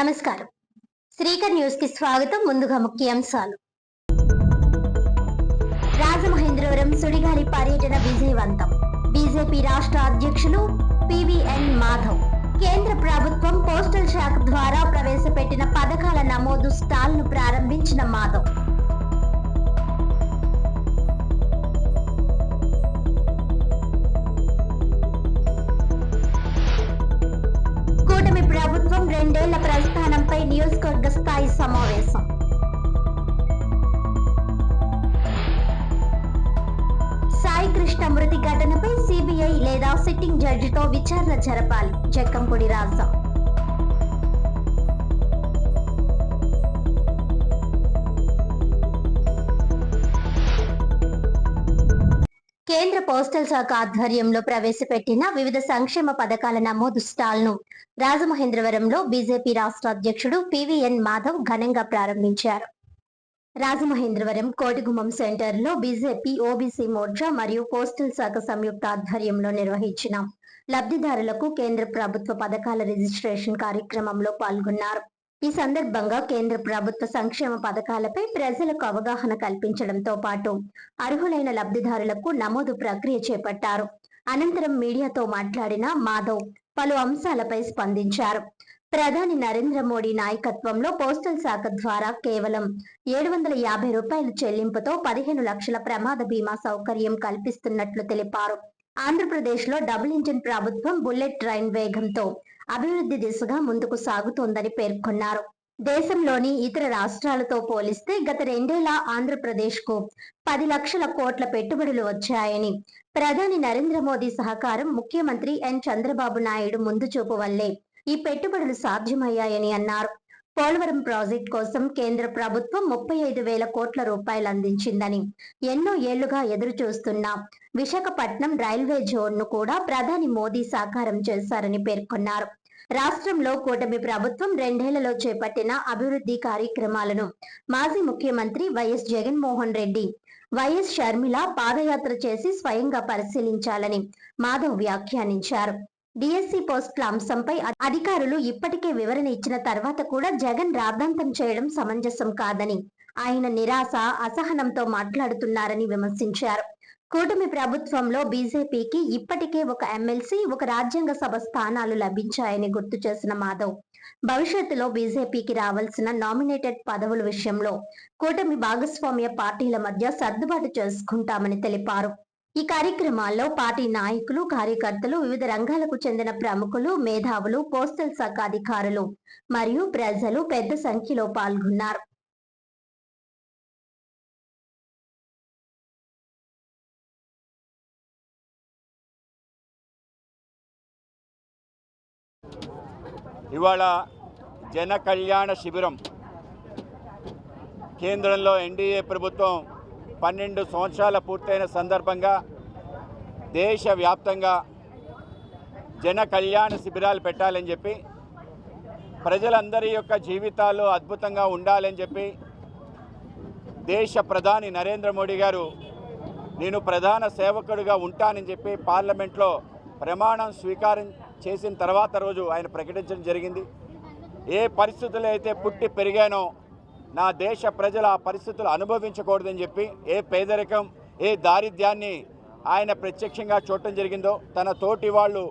నమస్కారం. శ్రీకర్ న్యూస్ కి స్వాగతం. ముందుగా ముఖ్యాంశాలు. రాజమహేంద్రవరం సుడిగాలి పర్యటన విజయవంతం. బీజేపీ రాష్ట్ర అధ్యక్షులు పివిఎన్ మాధవ్. కేంద్ర ప్రభుత్వం పోస్టల్ శాఖ ద్వారా ప్రవేశపెట్టిన పథకాల నమోదు స్టాల్ ను ప్రారంభించిన మాధవ్. కూటమి ప్రభుత్వం 2 ఏళ్ల ప్రస్థానంపై నియోజకవర్గ స్థాయి సమావేశం. సాయి కృష్ణ మృతి ఘటనపై సిబిఐ లేదా సిట్టింగ్ జడ్జితో విచారణ జరపాలి. జక్కంపూడి రాజా. కేంద్ర పోస్టల్ శాఖ ఆధ్వర్యంలో ప్రవేశపెట్టిన వివిధ సంక్షేమ పథకాల నమోదు స్టాల్ ను రాజమహేంద్రవరంలో బీజేపీ రాష్ట్ర అధ్యక్షుడు పివిఎన్ మాధవ్ ఘనంగా ప్రారంభించారు. రాజమహేంద్రవరం కోటిగుమ్మం సెంటర్ లో బీజేపీ ఓబీసీ మోర్చా మరియు పోస్టల్ శాఖ సంయుక్త ఆధ్వర్యంలో నిర్వహించిన లబ్ధిదారులకు కేంద్ర ప్రభుత్వ పథకాల రిజిస్ట్రేషన్ కార్యక్రమంలో పాల్గొన్నారు. ఈ సందర్భంగా కేంద్ర ప్రభుత్వ సంక్షేమ పథకాలపై ప్రజలకు అవగాహన కల్పించడంతో పాటు అర్హులైన లబ్ధిదారులకు నమోదు ప్రక్రియ చేపట్టారు. అనంతరం మీడియాతో మాట్లాడిన మాధవ్ పలు అంశాలపై స్పందించారు. ప్రధాని నరేంద్ర మోడీ నాయకత్వంలో పోస్టల్ శాఖ ద్వారా కేవలం 750 రూపాయల చెల్లింపుతో 15 లక్షల ప్రమాద బీమా సౌకర్యం కల్పిస్తున్నట్లు తెలిపారు. ఆంధ్రప్రదేశ్ లో డబుల్ ఇంజిన్ ప్రభుత్వం బుల్లెట్ ట్రైన్ వేగంతో అభివృద్ధి దిశగా ముందుకు సాగుతోందని పేర్కొన్నారు. దేశంలోని ఇతర రాష్ట్రాలతో పోలిస్తే గత 2 ఏళ్ల ఆంధ్రప్రదేశ్ కు 10 లక్షల కోట్ల పెట్టుబడులు వచ్చాయని, ప్రధాని నరేంద్ర మోదీ సహకారం, ముఖ్యమంత్రి ఎన్ చంద్రబాబు నాయుడు ముందు చూపు వల్లే ఈ పెట్టుబడులు సాధ్యమయ్యాయని అన్నారు. పోలవరం ప్రాజెక్ట్ కోసం కేంద్ర ప్రభుత్వం 35,000 కోట్ల రూపాయలు అందించిందని, ఎన్నో ఏళ్లుగా ఎదురు చూస్తున్న విశాఖపట్నం రైల్వే జోన్ ను కూడా ప్రధాని మోదీ సాకారం చేశారని పేర్కొన్నారు. రాష్ట్రంలో కూటమి ప్రభుత్వం 2 ఏళ్లలో చేపట్టిన అభివృద్ధి కార్యక్రమాలను మాజీ ముఖ్యమంత్రి వైఎస్ జగన్మోహన్ రెడ్డి, వైఎస్ షర్మిల పాదయాత్ర చేసి స్వయంగా పరిశీలించాలని మాధవ్ వ్యాఖ్యానించారు. డిఎస్సి పోస్టుల అంశంపై అధికారులు ఇప్పటికే వివరణ ఇచ్చిన తర్వాత కూడా జగన్ రాద్ధాంతం చేయడం సమంజసం కాదని, ఆయన నిరాశ, అసహనంతో మాట్లాడుతున్నారని విమర్శించారు. కూటమి ప్రభుత్వంలో బీజేపీకి ఇప్పటికే ఒక ఎమ్మెల్సీ, ఒక రాజ్యాంగ సభ స్థానాలు లభించాయని గుర్తు చేసిన మాధవ్, భవిష్యత్తులో బీజేపీకి రావాల్సిన నామినేటెడ్ పదవుల విషయంలో కూటమి భాగస్వామ్య పార్టీల మధ్య సర్దుబాటు చేసుకుంటామని తెలిపారు. ఈ కార్యక్రమాల్లో పార్టీ నాయకులు, కార్యకర్తలు, వివిధ రంగాలకు చెందిన ప్రముఖులు, మేధావులు, పోస్టల్ శాఖ అధికారులు మరియు ప్రజలు పెద్ద సంఖ్యలో పాల్గొన్నారు. ఇవాళ జన కళ్యాణ శిబిరం కేంద్రంలో ఎన్డీఏ ప్రభుత్వం 12 సంవత్సరాల పూర్తయిన సందర్భంగా దేశవ్యాప్తంగా జన కళ్యాణ శిబిరాలు పెట్టాలని చెప్పి, ప్రజలందరి యొక్క జీవితాలు అద్భుతంగా ఉండాలని చెప్పి దేశ ప్రధాని నరేంద్ర మోడీ గారు నేను ప్రధాన సేవకుడిగా ఉంటానని చెప్పి పార్లమెంట్లో ప్రమాణం స్వీకారం చేసిన తర్వాత రోజు ఆయన ప్రకటించడం జరిగింది. ఏ పరిస్థితుల్లో అయితే పుట్టి పెరిగానో నా దేశ ప్రజలు ఆ పరిస్థితులు అనుభవించకూడదని చెప్పి, ఏ పేదరికం, ఏ దారిద్ర్యాన్ని ఆయన ప్రత్యక్షంగా చూడటం జరిగిందో, తన తోటి వాళ్ళు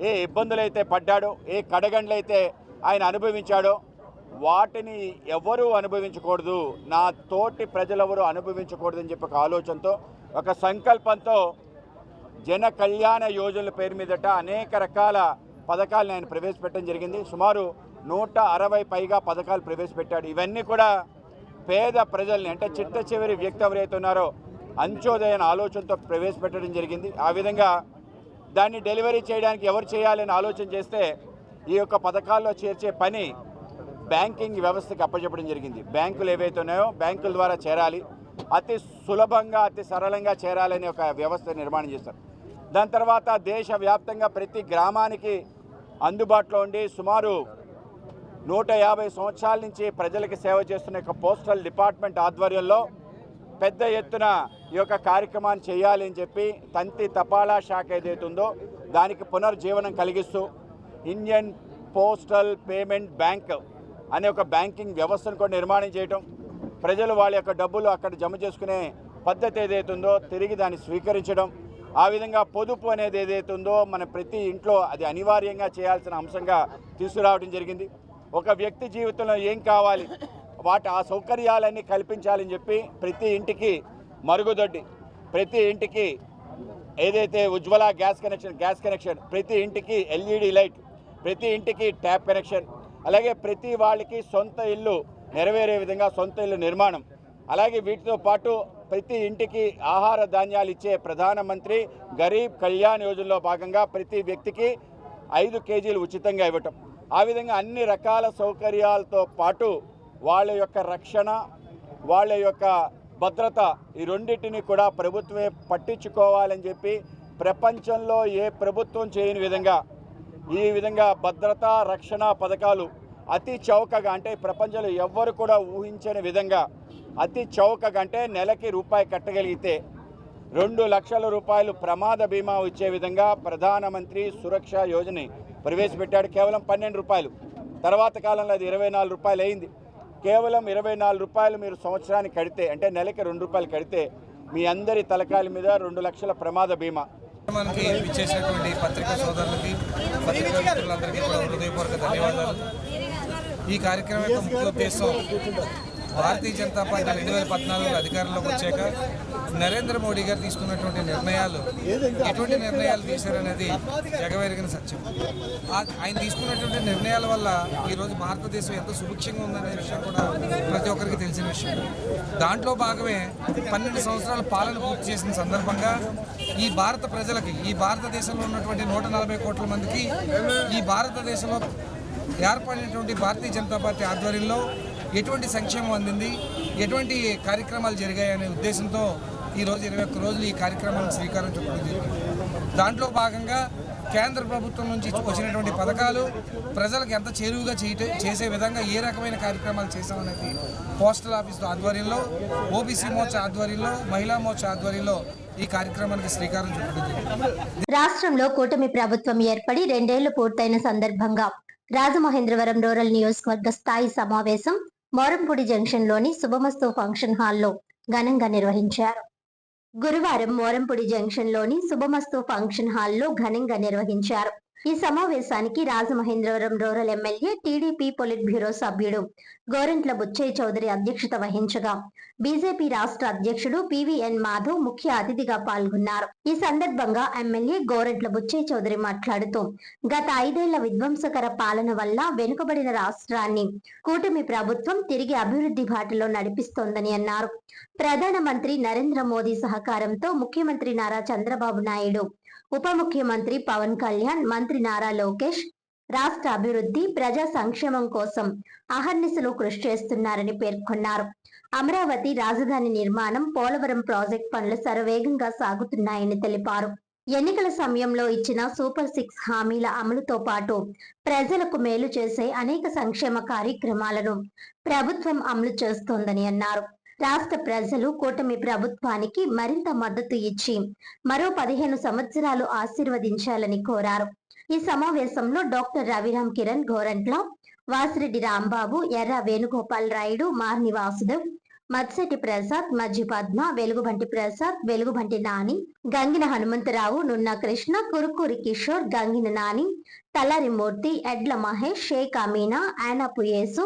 ఏ ఇబ్బందులైతే పడ్డాడో, ఏ కడగండ్లైతే ఆయన అనుభవించాడో వాటిని ఎవరూ అనుభవించకూడదు, నా తోటి ప్రజలెవరూ అనుభవించకూడదని చెప్పి ఒక ఆలోచనతో, ఒక సంకల్పంతో జన కళ్యాణ యోజనల పేరు మీదట అనేక రకాల పథకాలను ఆయన ప్రవేశపెట్టడం జరిగింది. సుమారు 160 పైగా పథకాలు ప్రవేశపెట్టాడు. ఇవన్నీ కూడా పేద ప్రజల్ని, అంటే చిట్ట చివరి వ్యక్తి ఎవరైతే ఉన్నారో అంత్యోదయ ఆలోచనతో ప్రవేశపెట్టడం జరిగింది. ఆ విధంగా దాన్ని డెలివరీ చేయడానికి ఎవరు చేయాలని ఆలోచన చేస్తే ఈ యొక్క పథకాల్లో చేర్చే పని బ్యాంకింగ్ వ్యవస్థకి అప్పచెప్పడం జరిగింది. బ్యాంకులు ఏవైతే ఉన్నాయో బ్యాంకుల ద్వారా చేరాలి, అతి సులభంగా, అతి సరళంగా చేరాలని ఒక వ్యవస్థ నిర్మాణం చేస్తారు. దాని తర్వాత దేశవ్యాప్తంగా ప్రతి గ్రామానికి అందుబాటులో ఉండి సుమారు 150 సంవత్సరాల నుంచి ప్రజలకు సేవ చేస్తున్న పోస్టల్ డిపార్ట్మెంట్ ఆధ్వర్యంలో పెద్ద ఎత్తున ఈ యొక్క కార్యక్రమాన్ని చేయాలి అని చెప్పి తంతి తపాలా శాఖ ఏదైతే ఉందో దానికి పునర్జీవనం కలిగిస్తూ ఇండియన్ పోస్టల్ పేమెంట్ బ్యాంక్ అనే ఒక బ్యాంకింగ్ వ్యవస్థను కూడా నిర్మాణం చేయటం, ప్రజలు వాళ్ళ యొక్క డబ్బులు అక్కడ జమ చేసుకునే పద్ధతి ఏదైతుందో తిరిగి దాన్ని స్వీకరించడం, ఆ విధంగా పొదుపు అనేది ఏదైతుందో మన ప్రతి ఇంట్లో అది అనివార్యంగా చేయాల్సిన అంశంగా తీసుకురావడం జరిగింది. ఒక వ్యక్తి జీవితంలో ఏం కావాలి ఆ సౌకర్యాలన్నీ కల్పించాలని చెప్పి ప్రతి ఇంటికి మరుగుదొడ్డి, ప్రతి ఇంటికి ఏదైతే ఉజ్వల గ్యాస్ కనెక్షన్, ప్రతి ఇంటికి ఎల్ఈడి లైట్, ప్రతి ఇంటికి ట్యాప్ కనెక్షన్, అలాగే ప్రతి వాళ్ళకి సొంత ఇల్లు నెరవేరే విధంగా సొంత ఇల్లు నిర్మాణం, అలాగే వీటితో పాటు ప్రతి ఇంటికి ఆహార ధాన్యాలు ఇచ్చే ప్రధానమంత్రి గరీబ్ కళ్యాణ్ యోజనలో భాగంగా ప్రతి వ్యక్తికి 5 కేజీలు ఉచితంగా ఇవ్వటం, ఆ విధంగా అన్ని రకాల సౌకర్యాలతో పాటు వాళ్ళ యొక్క రక్షణ, వాళ్ళ యొక్క భద్రత ఈ రెండింటిని కూడా ప్రభుత్వమే పట్టించుకోవాలని చెప్పి ప్రపంచంలో ఏ ప్రభుత్వం చేయని విధంగా ఈ విధంగా భద్రత రక్షణ పథకాలు అతి చౌకగా, అంటే ప్రపంచంలో ఎవ్వరు కూడా ఊహించని విధంగా అతి చౌకగా, అంటే నెలకి రూపాయి కట్టగలిగితే 2 లక్షల రూపాయలు ప్రమాద బీమా ఇచ్చే విధంగా ప్రధానమంత్రి సురక్ష యోజన ప్రవేశపెట్టాడు. కేవలం 12 రూపాయలు, తర్వాత కాలంలో అది 24 రూపాయలు అయింది. కేవలం 24 రూపాయలు మీరు సంవత్సరానికి కడితే, అంటే నెలకి 2 రూపాయలు కడితే మీ అందరి తలకాయల మీద 2 లక్షల ప్రమాద బీమా. మనకి ఇచ్చేసినటువంటి పత్రికా సోదరులకి, పత్రికా మిత్రులందరికీ కూడా హృదయపూర్వక ధన్యవాదాలు. ఈ కార్యక్రమం యొక్క ముఖ్య ఉద్దేశం భారతీయ జనతా పార్టీ 2014 అధికారంలోకి వచ్చాక నరేంద్ర మోడీ గారు తీసుకున్నటువంటి నిర్ణయాలు, ఎటువంటి నిర్ణయాలు తీశారనేది జగమెరిగిన సత్యం. ఆయన తీసుకున్నటువంటి నిర్ణయాల వల్ల ఈరోజు భారతదేశం ఎంత సుభిక్షంగా ఉందనే విషయం కూడా ప్రతి ఒక్కరికి తెలిసిన విషయం. దాంట్లో భాగమే 12 సంవత్సరాల పాలన పూర్తి చేసిన సందర్భంగా ఈ భారత ప్రజలకి, ఈ భారతదేశంలో ఉన్నటువంటి 140 కోట్ల మందికి ఈ భారతదేశంలో ఏర్పడినటువంటి భారతీయ జనతా పార్టీ ఆధ్వర్యంలో ఎటువంటి సంక్షేమం అందింది, ఎటువంటి కార్యక్రమాలు జరిగాయనే ఉద్దేశంతో ఈరోజు 21 రోజులు ఈ కార్యక్రమానికి శ్రీకారం చుట్టడం జరిగింది. దాంట్లో భాగంగా కేంద్ర ప్రభుత్వం నుంచి వచ్చినటువంటి పథకాలు ప్రజలకు ఎంత చేరువుగా చేసే విధంగా ఏ రకమైన కార్యక్రమాలు చేశామనేది పోస్టల్ ఆఫీస్ ఆధ్వర్యంలో, ఓబీసీ మోర్చా ఆధ్వర్యంలో, మహిళా మోర్చా ఆధ్వర్యంలో ఈ కార్యక్రమానికి శ్రీకారం చుట్టడం జరిగింది. రాష్ట్రంలో కూటమి ప్రభుత్వం ఏర్పడి 2 ఏళ్లు పూర్తయిన సందర్భంగా రాజమహేంద్రవరం రూరల్ నియోజకవర్గ స్థాయి సమావేశం మోరంపూడి జంక్షన్ లోని శుభమస్తు ఫంక్షన్ హాల్లో ఘనంగా నిర్వహించారు. గురువారం మోరంపూడి జంక్షన్ లోని శుభమస్తు ఫంక్షన్ హాల్లో ఘనంగా నిర్వహించారు. ఈ సమావేశానికి Rajamahendravaram rural MLA TDP polit bureau సభ్యుడు గోరంట్ల బుచ్చయ్య చౌదరి అధ్యక్షత వహించగా బీజేపీ రాష్ట్ర అధ్యక్షుడు పివిఎన్ మాధవ్ ముఖ్య అతిథిగా పాల్గొన్నారు. ఈ సందర్భంగా ఎమ్మెల్యే గోరంట్ల బుచ్చయ్య చౌదరి మాట్లాడుతూ గత 5 ఏళ్ల విధ్వంసకర పాలన వల్ల వెనుకబడిన రాష్ట్రాన్ని కూటమి ప్రభుత్వం తిరిగి అభివృద్ధి బాటలో నడిపిస్తోందని అన్నారు. ప్రధానమంత్రి నరేంద్ర మోదీ సహకారంతో ముఖ్యమంత్రి నారా చంద్రబాబు నాయుడు, ఉప ముఖ్యమంత్రి పవన్ కళ్యాణ్, మంత్రి నారా లోకేష్ రాష్ట్ర అభివృద్ధి, ప్రజా సంక్షేమం కోసం అహర్నిశలు కృషి చేస్తున్నారని పేర్కొన్నారు. అమరావతి రాజధాని నిర్మాణం, పోలవరం ప్రాజెక్ట్ పనులు శరవేగంగా సాగుతున్నాయని తెలిపారు. ఎన్నికల సమయంలో ఇచ్చిన సూపర్ 6 హామీల అమలుతో పాటు ప్రజలకు మేలు చేసే అనేక సంక్షేమ కార్యక్రమాలను ప్రభుత్వం అమలు చేస్తోందని అన్నారు. రాష్ట్ర ప్రజలు కూటమి ప్రభుత్వానికి మరింత మద్దతు ఇచ్చి మరో 15 సంవత్సరాలు ఆశీర్వదించాలని కోరారు. ఈ సమావేశంలో డాక్టర్ రవిరామ్ కిరణ్ గోరంట్ల, వాసిరెడ్డి రాంబాబు, ఎర్ర వేణుగోపాల్ రాయుడు, మార్ని వాసుదేవ్, మత్సెట్టి ప్రసాద్, మజ్జి పద్మ, వెలుగుబంటి ప్రసాద్, వెలుగుబంటి నాని, గంగిన హనుమంతరావు, నున్న కృష్ణ, కురుకూరి కిషోర్, గంగిన నాని, తలారి మూర్తి, ఎడ్ల మహేష్, షేక్ అమీనా, ఆనాపు యేసు,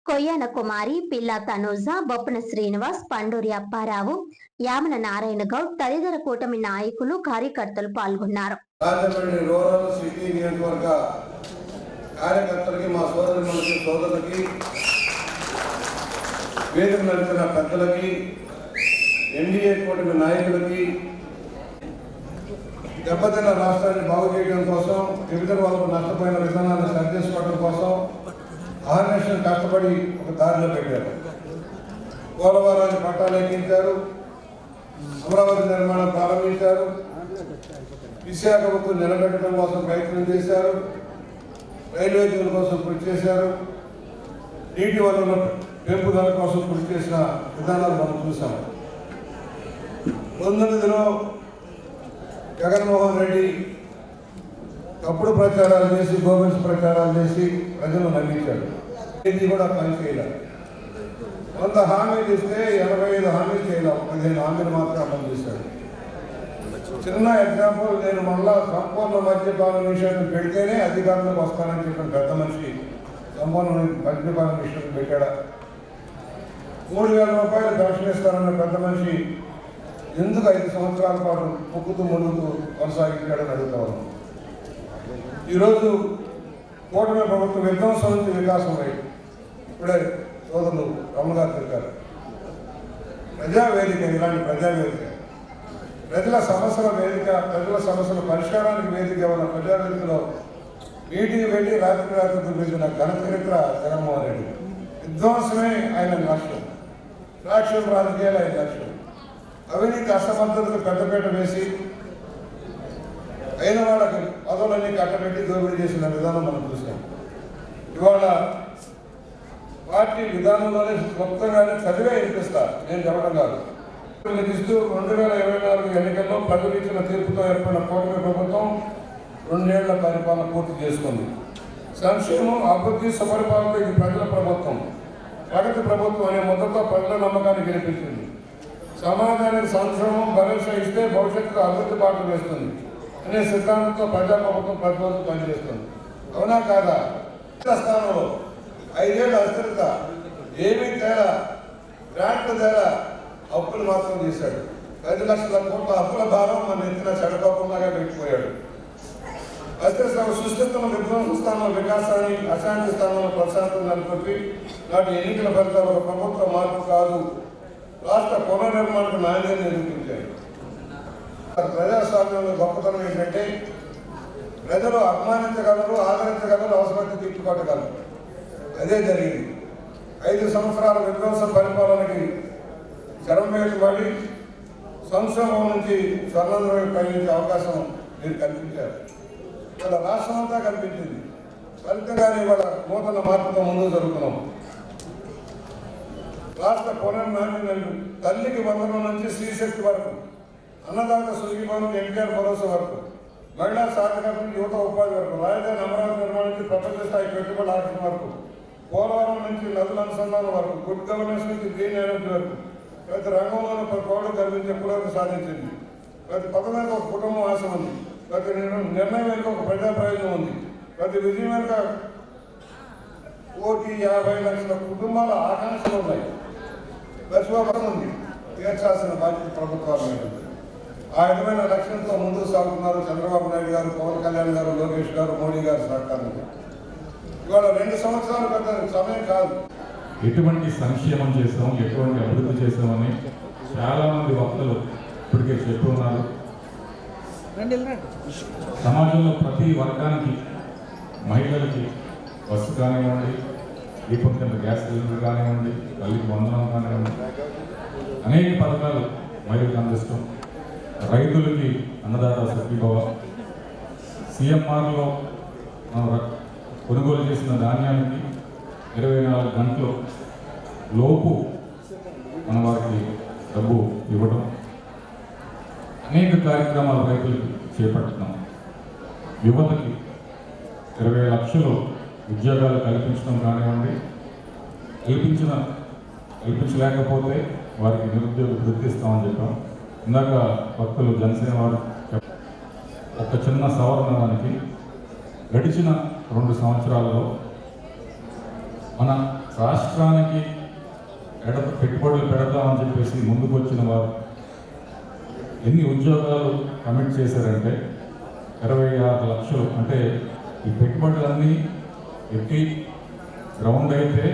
కొయ్యాన కుమారి, పిల్లా తనూజ, బొప్పన శ్రీనివాస్, పండూరి అప్పారావు, యామన నారాయణ గౌడ్ తదితర కూటమి నాయకులు, కార్యకర్తలు పాల్గొన్నారు. వేదిక నడిచిన పెద్దలకి, ఎన్డీఏ కూటమి నాయకులకి, దెబ్బతిన్న రాష్ట్రాన్ని బాగు చేయడం కోసం, వివిధ వాళ్ళకు నష్టపోయిన విధానాన్ని సరిచేసుకోవడం కోసం ఆర్గనైజేషన్ కష్టపడి ఒక దారిలో పెట్టారు. పోలవరాన్ని పట్టాలు ఎక్కించారు, అమరావతి నిర్మాణం ప్రారంభించారు, విశాఖపట్నం నిలబెట్టడం కోసం ప్రయత్నం చేశారు, రైల్వే జోన్ కోసం కృషి చేశారు, నీటి వనరుల పెంపుదల కోసం కృషి చేసిన విధానాలు మనం చూసాం. ముందులో జగన్మోహన్ రెడ్డి తప్పుడు ప్రచారాలు చేసి, గోబెల్స్ ప్రచారాలు చేసి ప్రజలు నమ్మించాడు. ఇది కూడా పని చేయలేదు. 100 హామీలు ఇస్తే 85 హామీలు చేయలేం, 15 హామీలు మాత్రం అమలు చేశాడు. చిన్న ఎగ్జాంపుల్, నేను మళ్ళా సంపూర్ణ మద్యపాన నిషేధం పెడితేనే అధికారంలోకి వస్తానని చెప్పిన పెద్ద మనిషి సంపూర్ణ మద్యపాన నిషేధం పెట్టాడా? 3,000 రూపాయలు పెన్షన్ ఇస్తానన్న పెద్ద మనిషి ఎందుకు 5 సంవత్సరాల పాటు ముక్కుతూ మునుగుతూ కొనసాగించాడని అడుగుతా ఉన్నాం. ఈరోజు కూటమి ప్రభుత్వం విధ్వంసం నుంచి వికాసం వైపు ఇప్పుడే సోదరులు రమణగారు చెప్పారు. ప్రజావేదిక, ఇలాంటి ప్రజావేదిక, ప్రజల సమస్యల వేదిక, ప్రజల సమస్యల పరిష్కారానికి వేదిక ఉన్న ప్రజావేదికలో మీటింగ్ పెట్టి రాత్రి చూపించిన ఘన చరిత్ర జగన్మోహన్ రెడ్డి. విధ్వంసమే ఆయన లక్ష్యం, ఫ్యాక్షన్ రాజకీయాలు ఆయన లక్ష్యం. అవినీతి అసమర్థతకు పెద్దపీట వేసి అయిన వాళ్ళకి పదవులన్నీ కట్టబెట్టి దోపిడీ చేసిన విధానం మనం చూసాం. ఇవాళ పార్టీ విధానంలోనే మొత్తంగానే చదివే వినిపిస్తారు, నేను చెప్పడం కాదు. ఇస్తూ 2024 ఎన్నికల్లో ప్రజలు ఇచ్చిన తీర్పుతో ఏర్పడిన కూటమి ప్రభుత్వం 2 ఏళ్ల పరిపాలన పూర్తి చేసుకుంది. సంక్షేమం, అభివృద్ధి, సుపరిపాలన ఇది ప్రజల ప్రభుత్వం, ప్రగతి ప్రభుత్వం అనే ముద్దతో ప్రజల నమ్మకాన్ని గెలిపించింది. సమాజానికి సంక్షేమం, భరోసా ఇస్తే భవిష్యత్తులో అభివృద్ధి బాటలు వేస్తుంది అనే సిద్ధాంతంతో ప్రజా ప్రభుత్వం ప్రతిరోజు పనిచేస్తుంది. అవునా కాదా? స్థానంలో 5 ఏళ్ళ అస్థిరత, ఏమీ తేడా, గ్రాంట్లు తేడా, అప్పులు మాత్రం చేశాడు. 10 లక్షల కోట్ల అప్పుల భారం మన ఎత్తిన చెడకోపంలాగా పెట్టిపోయాడు. అస్థిర సుస్థితున్న విధ్వంస స్థానంలో వికాసాన్ని, అశాంతి స్థానంలో ప్రశాంతం నెలకొల్పి నాటి ఎన్నికల ఫలితాలు ఒక ప్రభుత్వ మార్పు కాదు, రాష్ట్ర పునర్నిర్మాణకు నాణ్యాన్ని నిరూపించాయి. ప్రజాస్వామ్యంలో గొప్పతనం ఏంటంటే ప్రజలు అభిమానించగలరు, ఆదరించగలరు, అవసరమైతే తిట్టుకోగలరు. అదే జరిగింది. 5 సంవత్సరాల విధ్వంస పరిపాలనకి శరంవేసి సంక్షోభం నుంచి స్వర్ణంలోకి కలిగించే అవకాశం మీరు కల్పించారు. ఇవాళ రాష్ట్రం అంతా కల్పించింది. ఫలితంగానే ఇవాళ నూతన మార్పుతో ముందుకు జరుగుతున్నాం. రాష్ట్ర పునర్నామీ, తల్లికి వందనం నుంచి శ్రీశక్తి వరకు, అన్నదాత సుఖీభవనం, ఎన్టీఆర్ భరోసా వరకు, మహిళా సాధికారత నుంచి యువత ఉపాధి వరకు, రాజధాని అమరావతి నిర్మాణం నుంచి ప్రపంచ స్థాయి పెట్టుబడి ఆకర్షణ వరకు, పోలవరం నుంచి నదుల అనుసంధానం వరకు, గుడ్ గవర్నెన్స్ నుంచి గ్రీన్ ఎనర్జీ వరకు ప్రతి రంగంలోనూ ప్రతి పౌరుడు కల్పించే పురోగతి సాధించింది. ప్రతి పథకం వెనుక ఒక కుటుంబం ఆశ ఉంది, ప్రతి నిర్ణయం వెనుక ఒక ప్రజా ప్రయోజనం ఉంది, ప్రతి విజయం వెనుక 1,50 లక్షల కుటుంబాల ఆకాంక్షలు ఉన్నాయి. ప్రతిభావం ఉంది, తీర్చాల్సిన బాధ్యత ప్రభుత్వాలు ఉంటుంది. ఆ విధమైన లక్ష్యంతో ముందుకు సాగుతున్నారు చంద్రబాబు నాయుడు గారు, పవన్ కళ్యాణ్ గారు, లోకేష్ గారు, మోడీ గారు సహకారంతో. ఇవాళ 2 సంవత్సరాలు పెద్ద సమయం కాదు. ఎటువంటి సంక్షేమం చేసాం, ఎటువంటి అభివృద్ధి చేసామని చాలామంది వక్తలు ఇప్పటికే చెప్పి ఉన్నారు. సమాజంలో ప్రతి వర్గానికి, మహిళలకి బస్సు కానివ్వండి, దీపం కింద గ్యాస్ సిలిండర్ కానివ్వండి, తల్లికి వందనం కానివ్వండి, అనేక పథకాలు మహిళలకు అందిస్తాం. రైతులకి అన్నదాత సుఖీభవ, సిఎంఆర్లో కొనుగోలు చేసిన ధాన్యానికి 24 గంటలు లోపు మన వారికి డబ్బు ఇవ్వడం, అనేక కార్యక్రమాలు రైతులకి చేపడుతున్నాం. యువతకి 20 లక్షలు ఉద్యోగాలు కల్పించడం కానివ్వండి, కల్పించలేకపోతే వారికి నిరుద్యోగ వృత్తిస్తామని చెప్పాం. ఇందాక భక్తులు జనసేన వారు ఒక చిన్న సవరణ దానికి గడిచిన 2 సంవత్సరాల్లో మన రాష్ట్రానికి పెట్టుబడులు పెడతామని చెప్పేసి ముందుకు వచ్చిన వారు ఎన్ని ఉద్యోగాలు కమిట్ చేశారంటే 26 లక్షలు. అంటే ఈ పెట్టుబడులన్నీ ఎట్టి గ్రౌండ్ అయితే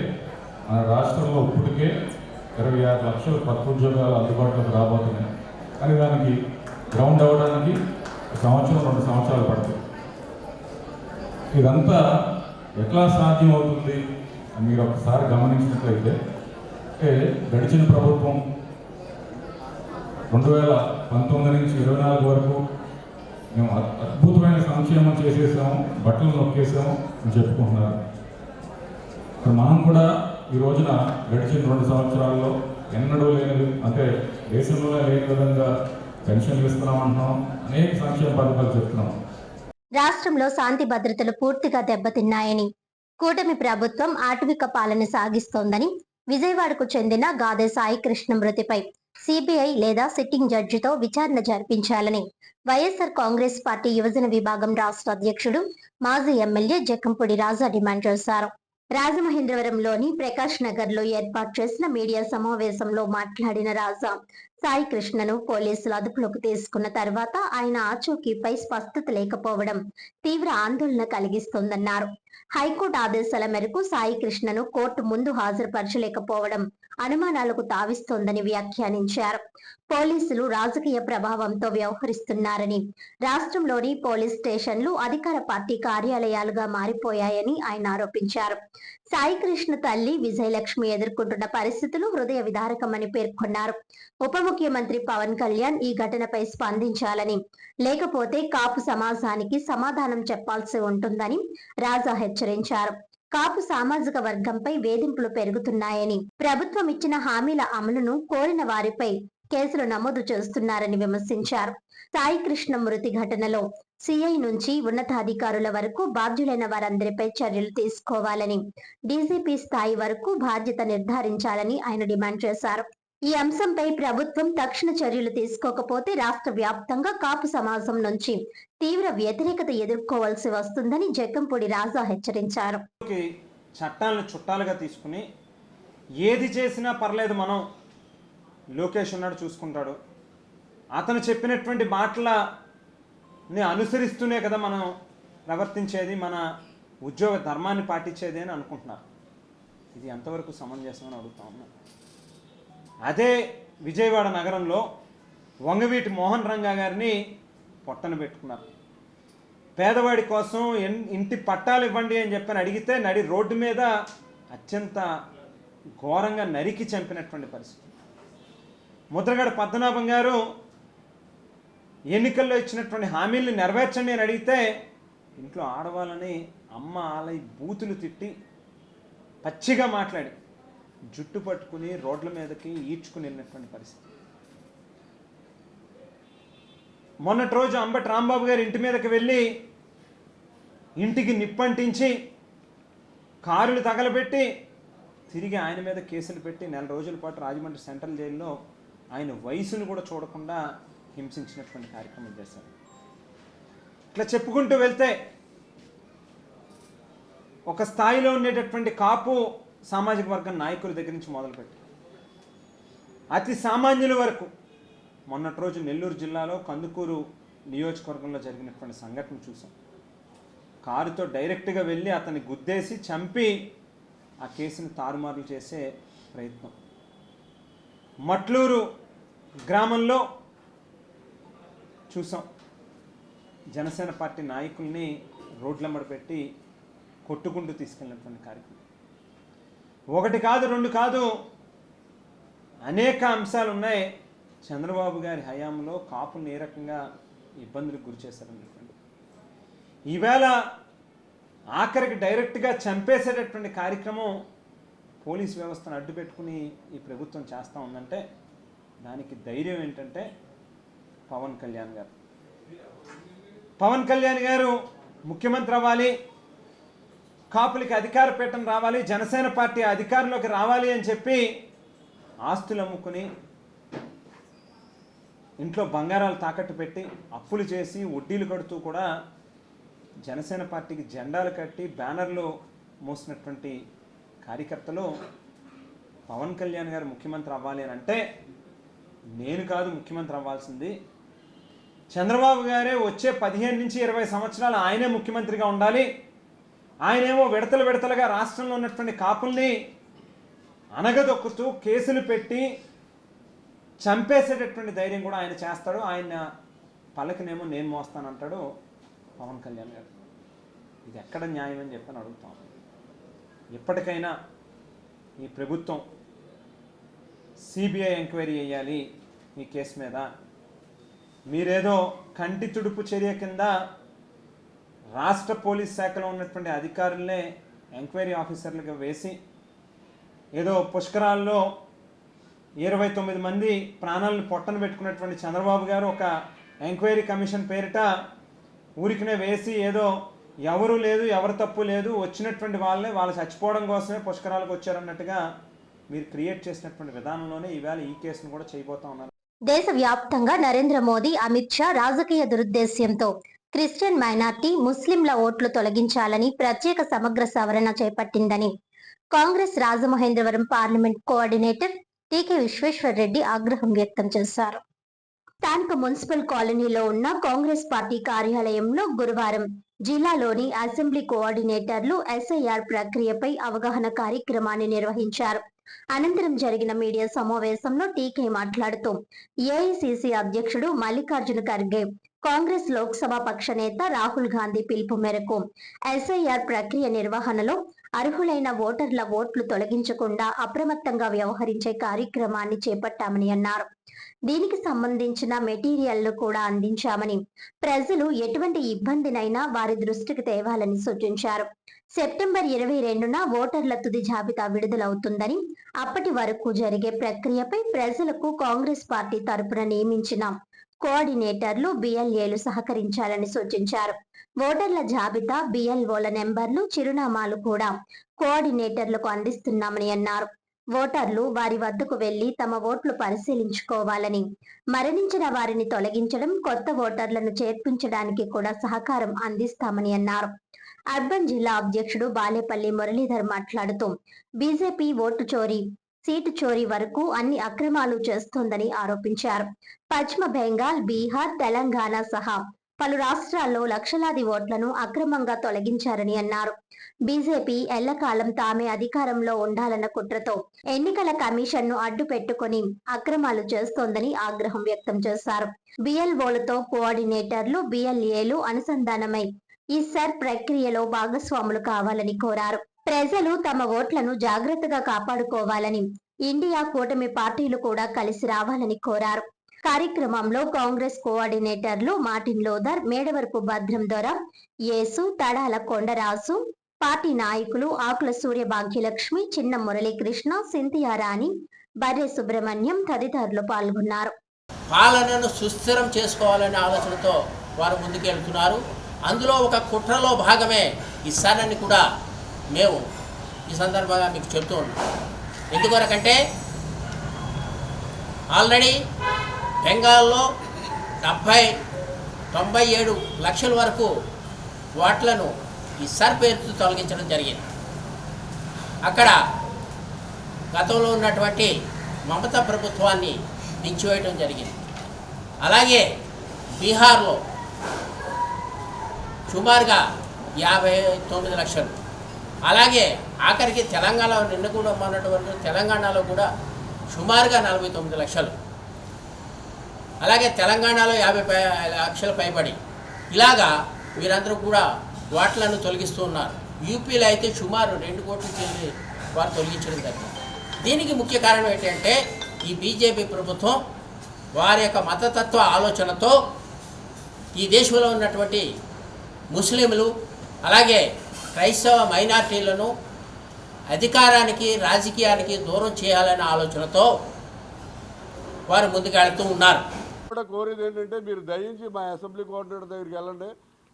మన రాష్ట్రంలో ఇప్పటికే 26 లక్షల కొత్త ఉద్యోగాలు అందుబాటులోకి రాబోతున్నాయి. కానీ దానికి గ్రౌండ్ అవ్వడానికి 1 సంవత్సరం 2 సంవత్సరాలు పడుతుంది. ఇదంతా ఎట్లా సాధ్యం అవుతుంది మీరు ఒకసారి గమనించినట్లయితే, అంటే గడిచిన ప్రభుత్వం 2019 నుంచి 24 వరకు మేము అద్భుతమైన సంక్షేమం చేసేసాము, బట్టలు నొక్కేసాము అని చెప్పుకుంటున్నారు. ఇప్పుడు మనం కూడా ఈ రోజున గడిచిన 2 సంవత్సరాల్లో ఎన్నడూ లేని, అంటే దేశంలో లేని విధంగా పెన్షన్లు ఇస్తున్నామంటున్నాం, అనేక సంక్షేమ పథకాలు చెప్తున్నాం. రాష్ట్రంలో శాంతి భద్రతలు పూర్తిగా దెబ్బతిన్నాయని కూటమి ప్రభుత్వం ఆటవిక పాలన సాగిస్తోందని, విజయవాడకు చెందిన గాదె సాయి కృష్ణ మృతిపై సిబిఐ లేదా సిట్టింగ్ జడ్జితో విచారణ జరిపించాలని వైఎస్ఆర్ కాంగ్రెస్ పార్టీ యువజన విభాగం రాష్ట్ర అధ్యక్షుడు, మాజీ ఎమ్మెల్యే జక్కంపూడి రాజా డిమాండ్ చేశారు. రాజమహేంద్రవరంలోని ప్రకాష్ నగర్ లో ఏర్పాటు చేసిన మీడియా సమావేశంలో మాట్లాడిన రాజా, సాయి కృష్ణను పోలీసులు అదుపులోకి తీసుకున్న తర్వాత ఆయన ఆచూకీపై స్పష్టత లేకపోవడం తీవ్ర ఆందోళన కలిగిస్తోందన్నారు. హైకోర్టు ఆదేశాల మేరకు సాయి కృష్ణను కోర్టు ముందు హాజరుపరచలేకపోవడం అనుమానాలకు తావిస్తోందని వ్యాఖ్యానించారు. పోలీసులు రాజకీయ ప్రభావంతో వ్యవహరిస్తున్నారని, రాష్ట్రంలోని పోలీస్ స్టేషన్లు అధికార పార్టీ కార్యాలయాలుగా మారిపోయాయని ఆయన ఆరోపించారు. సాయి కృష్ణ తల్లి విజయలక్ష్మి ఎదుర్కొంటున్న పరిస్థితులు హృదయ విదారకమని పేర్కొన్నారు. ఉప ముఖ్యమంత్రి పవన్ కళ్యాణ్ ఈ ఘటనపై స్పందించాలని, లేకపోతే కాపు సమాజానికి సమాధానం చెప్పాల్సి ఉంటుందని రాజా హెచ్చరించారు. కాపు సామాజిక వర్గంపై వేధింపులు పెరుగుతున్నాయని, ప్రభుత్వం ఇచ్చిన హామీల అమలును కోరిన వారిపై కేసులు నమోదు చేస్తున్నారని విమర్శించారు. సాయి కృష్ణ మృతి ఘటనలో సిఐ నుంచి ఉన్నతాధికారుల వరకు బాధ్యులైన వారందరిపై చర్యలు తీసుకోవాలని, డీజీపీ స్థాయి వరకు బాధ్యత నిర్ధారించాలని ఆయన డిమాండ్ చేశారు. ఈ అంశంపై ప్రభుత్వం తక్షణ చర్యలు తీసుకోకపోతే రాష్ట్ర వ్యాప్తంగా కాపు సమాజం నుంచి తీవ్ర వ్యతిరేకత ఎదుర్కోవాల్సి వస్తుందని జక్కంపూడి రాజా హెచ్చరించారు. చట్టాలను చుట్టాలుగా తీసుకుని ఏది చేసినా పర్లేదు, మనం లోకేష్ ఉన్నాడు చూసుకుంటాడు, అతను చెప్పినటువంటి మాటలని అనుసరిస్తూనే కదా మనం ప్రవర్తించేది, మన ఉద్యోగ ధర్మాన్ని పాటించేది అని అనుకుంటున్నారు. ఇది ఎంతవరకు సమంజసమని అడుగుతా ఉన్నా. అదే విజయవాడ నగరంలో వంగవీటి మోహన్ రంగా గారిని పొట్టన పెట్టుకున్నారు. పేదవాడి కోసం ఇంటి పట్టాలు ఇవ్వండి అని చెప్పని అడిగితే నడి రోడ్డు మీద అత్యంత ఘోరంగా నరికి చంపినటువంటి పరిస్థితి. ముద్రగడ పద్మనాభం గారు ఎన్నికల్లో ఇచ్చినటువంటి హామీల్ని నెరవేర్చండి అని అడిగితే ఇంట్లో ఆడవాళ్ళని అమ్మ ఆలయ బూతులు తిట్టి పచ్చిగా మాట్లాడి జుట్టు పట్టుకుని రోడ్ల మీదకి ఈడ్చుకుని వెళ్ళినటువంటి పరిస్థితి. మొన్నటి రోజు అంబటి రాంబాబు గారి ఇంటి మీదకి వెళ్ళి ఇంటికి నిప్పంటించి కారులు తగలబెట్టి తిరిగి ఆయన మీద కేసులు పెట్టి 4 రోజుల పాటు రాజమండ్రి సెంట్రల్ జైల్లో ఆయన వయసును కూడా చూడకుండా హింసించినటువంటి కార్యక్రమం చేశారు. ఇట్లా చెప్పుకుంటూ వెళ్తే ఒక స్థాయిలో ఉండేటటువంటి కాపు సామాజిక వర్గం నాయకుల దగ్గర నుంచి మొదలుపెట్టి అతి సామాన్యుల వరకు మొన్నటి రోజు నెల్లూరు జిల్లాలో కందుకూరు నియోజకవర్గంలో జరిగినటువంటి సంఘటన చూసాం. కారుతో డైరెక్ట్గా వెళ్ళి అతన్ని గుద్దేసి చంపి ఆ కేసును తారుమారులు చేసే ప్రయత్నం. మట్లూరు గ్రామంలో చూసాం, జనసేన పార్టీ నాయకుల్ని రోడ్లమ్మడి పెట్టి కొట్టుకుంటూ తీసుకెళ్ళినటువంటి కార్యక్రమం. 1 కాదు 2 కాదు, అనేక అంశాలు ఉన్నాయి. చంద్రబాబు గారి హయాంలో కాపుల్ని ఏ రకంగా ఇబ్బందులకు గురి చేశారన్నటువంటి, ఈవేళ ఆఖరికి డైరెక్ట్గా చంపేసేటటువంటి కార్యక్రమం పోలీస్ వ్యవస్థను అడ్డు పెట్టుకుని ఈ ప్రభుత్వం చేస్తూ ఉందంటే దానికి ధైర్యం ఏంటంటే పవన్ కళ్యాణ్ గారు. పవన్ కళ్యాణ్ గారు ముఖ్యమంత్రి అవ్వాలి, కాపులకి అధికార పీఠం రావాలి, జనసేన పార్టీ అధికారంలోకి రావాలి అని చెప్పి ఆస్తులు అమ్ముకుని ఇంట్లో బంగారాలు తాకట్టు పెట్టి అప్పులు చేసి వడ్డీలు కడుతూ కూడా జనసేన పార్టీకి జెండాలు కట్టి బ్యానర్లు మోసినటువంటి కార్యకర్తలు పవన్ కళ్యాణ్ గారు ముఖ్యమంత్రి అవ్వాలి అని అంటే నేను కాదు ముఖ్యమంత్రి అవ్వాల్సింది, చంద్రబాబు గారే వచ్చే 15 నుంచి 20 సంవత్సరాలు ఆయనే ముఖ్యమంత్రిగా ఉండాలి, ఆయనేమో విడతలుగా రాష్ట్రంలో ఉన్నటువంటి కాపుల్ని అనగదొక్కుతూ కేసులు పెట్టి చంపేసేటటువంటి ధైర్యం కూడా ఆయన చేస్తాడు, ఆయన పల్లకినేమో నేను మోస్తానంటాడు పవన్ కళ్యాణ్ గారు. ఇది ఎక్కడ న్యాయం అని చెప్పని అడుగుతాం. ఎప్పటికైనా ఈ ప్రభుత్వం సిబిఐ ఎంక్వైరీ చేయాలి ఈ కేసు మీద. మీరేదో కంటి తుడుపు చర్య కింద రాష్ట్ర పోలీస్ శాఖలో ఉన్నటువంటి అధికారులనే ఎంక్వైరీ ఆఫీసర్లుగా వేసి ఏదో పుష్కరాల్లో 29 మంది ప్రాణాలను పొట్టన పెట్టుకున్నటువంటి చంద్రబాబు గారు ఒక ఎంక్వైరీ కమిషన్ పేరిట ఊరికినే వేసి ఏదో ఎవరు లేదు, ఎవరు తప్పు లేదు, వచ్చినటువంటి వాళ్ళే వాళ్ళు చచ్చిపోవడం కోసమే పుష్కరాలకు వచ్చారన్నట్టుగా మీరు క్రియేట్ చేసినటువంటి విధానంలోనే ఈవేళ ఈ కేసును కూడా చేయబోతా ఉన్నారు. దేశవ్యాప్తంగా నరేంద్ర మోదీ, అమిత్ షా రాజకీయ దురుద్దేశ్యంతో క్రిస్టియన్ మైనార్టీ, ముస్లింల ఓట్లు తొలగించాలని ప్రత్యేక సమగ్ర సవరణ చేపట్టిందని Congress Rajamahendravaram parliament coordinator TK Vishweshwar Reddy ఆగ్రహం వ్యక్తం చేశారు. స్థానిక మున్సిపల్ కాలనీలో ఉన్న కాంగ్రెస్ పార్టీ కార్యాలయంలో గురువారం జిల్లాలోని అసెంబ్లీ కోఆర్డినేటర్లు ఎస్ఐఆర్ ప్రక్రియపై అవగాహన కార్యక్రమాన్ని నిర్వహించారు. అనంతరం జరిగిన మీడియా సమావేశంలో టీకే మాట్లాడుతూ ఏఐసిసి అధ్యక్షుడు మల్లికార్జున ఖర్గే, కాంగ్రెస్ లోక్సభ పక్ష నేత రాహుల్ గాంధీ పిలుపు మేరకు ఎస్ఐఆర్ ప్రక్రియ నిర్వహణలో అర్హులైన ఓటర్ల ఓట్లు తొలగించకుండా అప్రమత్తంగా వ్యవహరించే కార్యక్రమాన్ని చేపట్టామని అన్నారు. దీనికి సంబంధించిన మెటీరియల్ను కూడా అందించామని, ప్రజలు ఎటువంటి ఇబ్బందినైనా వారి దృష్టికి తేవాలని సూచించారు. సెప్టెంబర్ 22న ఓటర్ల తుది జాబితా విడుదలవుతుందని, అప్పటి వరకు జరిగే ప్రక్రియపై ప్రజలకు కాంగ్రెస్ పార్టీ తరపున నియమించిన కోఆర్డినేటర్లు, బిఎల్ఏలు సహకరించాలని సూచించారు. ఓటర్ల జాబితా, బిఎల్ఓల నెంబర్లు, చిరునామాలు కూడా కోఆర్డినేటర్లకు అందిస్తున్నామని అన్నారు. ఓటర్లు వారి వద్దకు వెళ్లి తమ ఓట్లు పరిశీలించుకోవాలని, మరణించిన వారిని తొలగించడం, కొత్త ఓటర్లను చేర్పించడానికి కూడా సహకారం అందిస్తామని అన్నారు. అర్బన్ జిల్లా అధ్యక్షుడు బాలేపల్లి మురళీధర్ మాట్లాడుతూ బీజేపీ ఓటు చోరీ, సీటు చోరీ వరకు అన్ని అక్రమాలు చేస్తోందని ఆరోపించారు. పశ్చిమ బెంగాల్, బీహార్, తెలంగాణ సహా పలు రాష్ట్రాల్లో లక్షలాది ఓట్లను అక్రమంగా తొలగించారని అన్నారు. బీజేపీ ఎల్లకాలం తామే అధికారంలో ఉండాలన్న కుట్రతో ఎన్నికల కమిషన్ ను అడ్డు పెట్టుకుని అక్రమాలు చేస్తోందని ఆగ్రహం వ్యక్తం చేశారు. బిఎల్ఓలతో కోఆర్డినేటర్లు, బిఎల్ఏలు అనుసంధానమై ఈ సర్ ప్రక్రియలో భాగస్వాములు కావాలని కోరారు. ప్రజలు తమ ఓట్లను జాగ్రత్తగా కాపాడుకోవాలని, ఇండియా కూటమి పార్టీలు కూడా కలిసి రావాలని కోరారు. కార్యక్రమంలో కాంగ్రెస్ కోఆర్డినేటర్లు మార్టిన్ లోథర్, మేడవరపు భద్రం దొర, యేసు, తడాల కొండరాజు, పార్టీ నాయకులు ఆకుల సూర్య భాగ్యలక్ష్మి, చిన్న మురళీకృష్ణ, సింథియా రాణి, బర్రె సుబ్రహ్మణ్యం తదితరులు పాల్గొన్నారు. పాలనను సుస్థిరం చేసుకోవాలనే ఆలోచనతో వారు ముందుకెళ్తున్నారు. అందులో ఒక కుట్రలో భాగమే ఈ సరని కూడా మేము ఈ సందర్భంగా మీకు చెప్తూ ఉన్నాం. ఎందుకొరకంటే ఆల్రెడీ బెంగాల్లో 97 లక్షల వరకు ఓట్లను ఈ సర్ పేరుతో తొలగించడం జరిగింది. అక్కడ గతంలో ఉన్నటువంటి మమతా ప్రభుత్వాన్ని దించివేయడం జరిగింది. అలాగే బీహార్లో సుమారుగా 59 లక్షలు, అలాగే ఆఖరికి తెలంగాణలో నిన్న కూడా ఉన్నటువంటి తెలంగాణలో కూడా సుమారుగా 49 లక్షలు, అలాగే తెలంగాణలో 50 లక్షల పైబడి, ఇలాగా వీరందరూ కూడా ఓట్లను తొలగిస్తూ ఉన్నారు. యూపీలో అయితే సుమారు 2 కోట్ల చెల్లి వారు తొలగించడం జరిగింది. దీనికి ముఖ్య కారణం ఏంటంటే ఈ బీజేపీ ప్రభుత్వం వారి యొక్క మతతత్వ ఆలోచనతో ఈ దేశంలో ఉన్నటువంటి ముస్లింలు, అలాగే క్రైస్తవ మైనార్టీలను అధికారానికి, రాజకీయానికి దూరం చేయాలనే ఆలోచనతో వారు ముందుకెళ్తూ ఉన్నారు. కూడా కోరేది ఏంటంటే మీరు దయించి మా అసెంబ్లీ కోఆర్డినేటర్ దగ్గరికి వెళ్ళండి.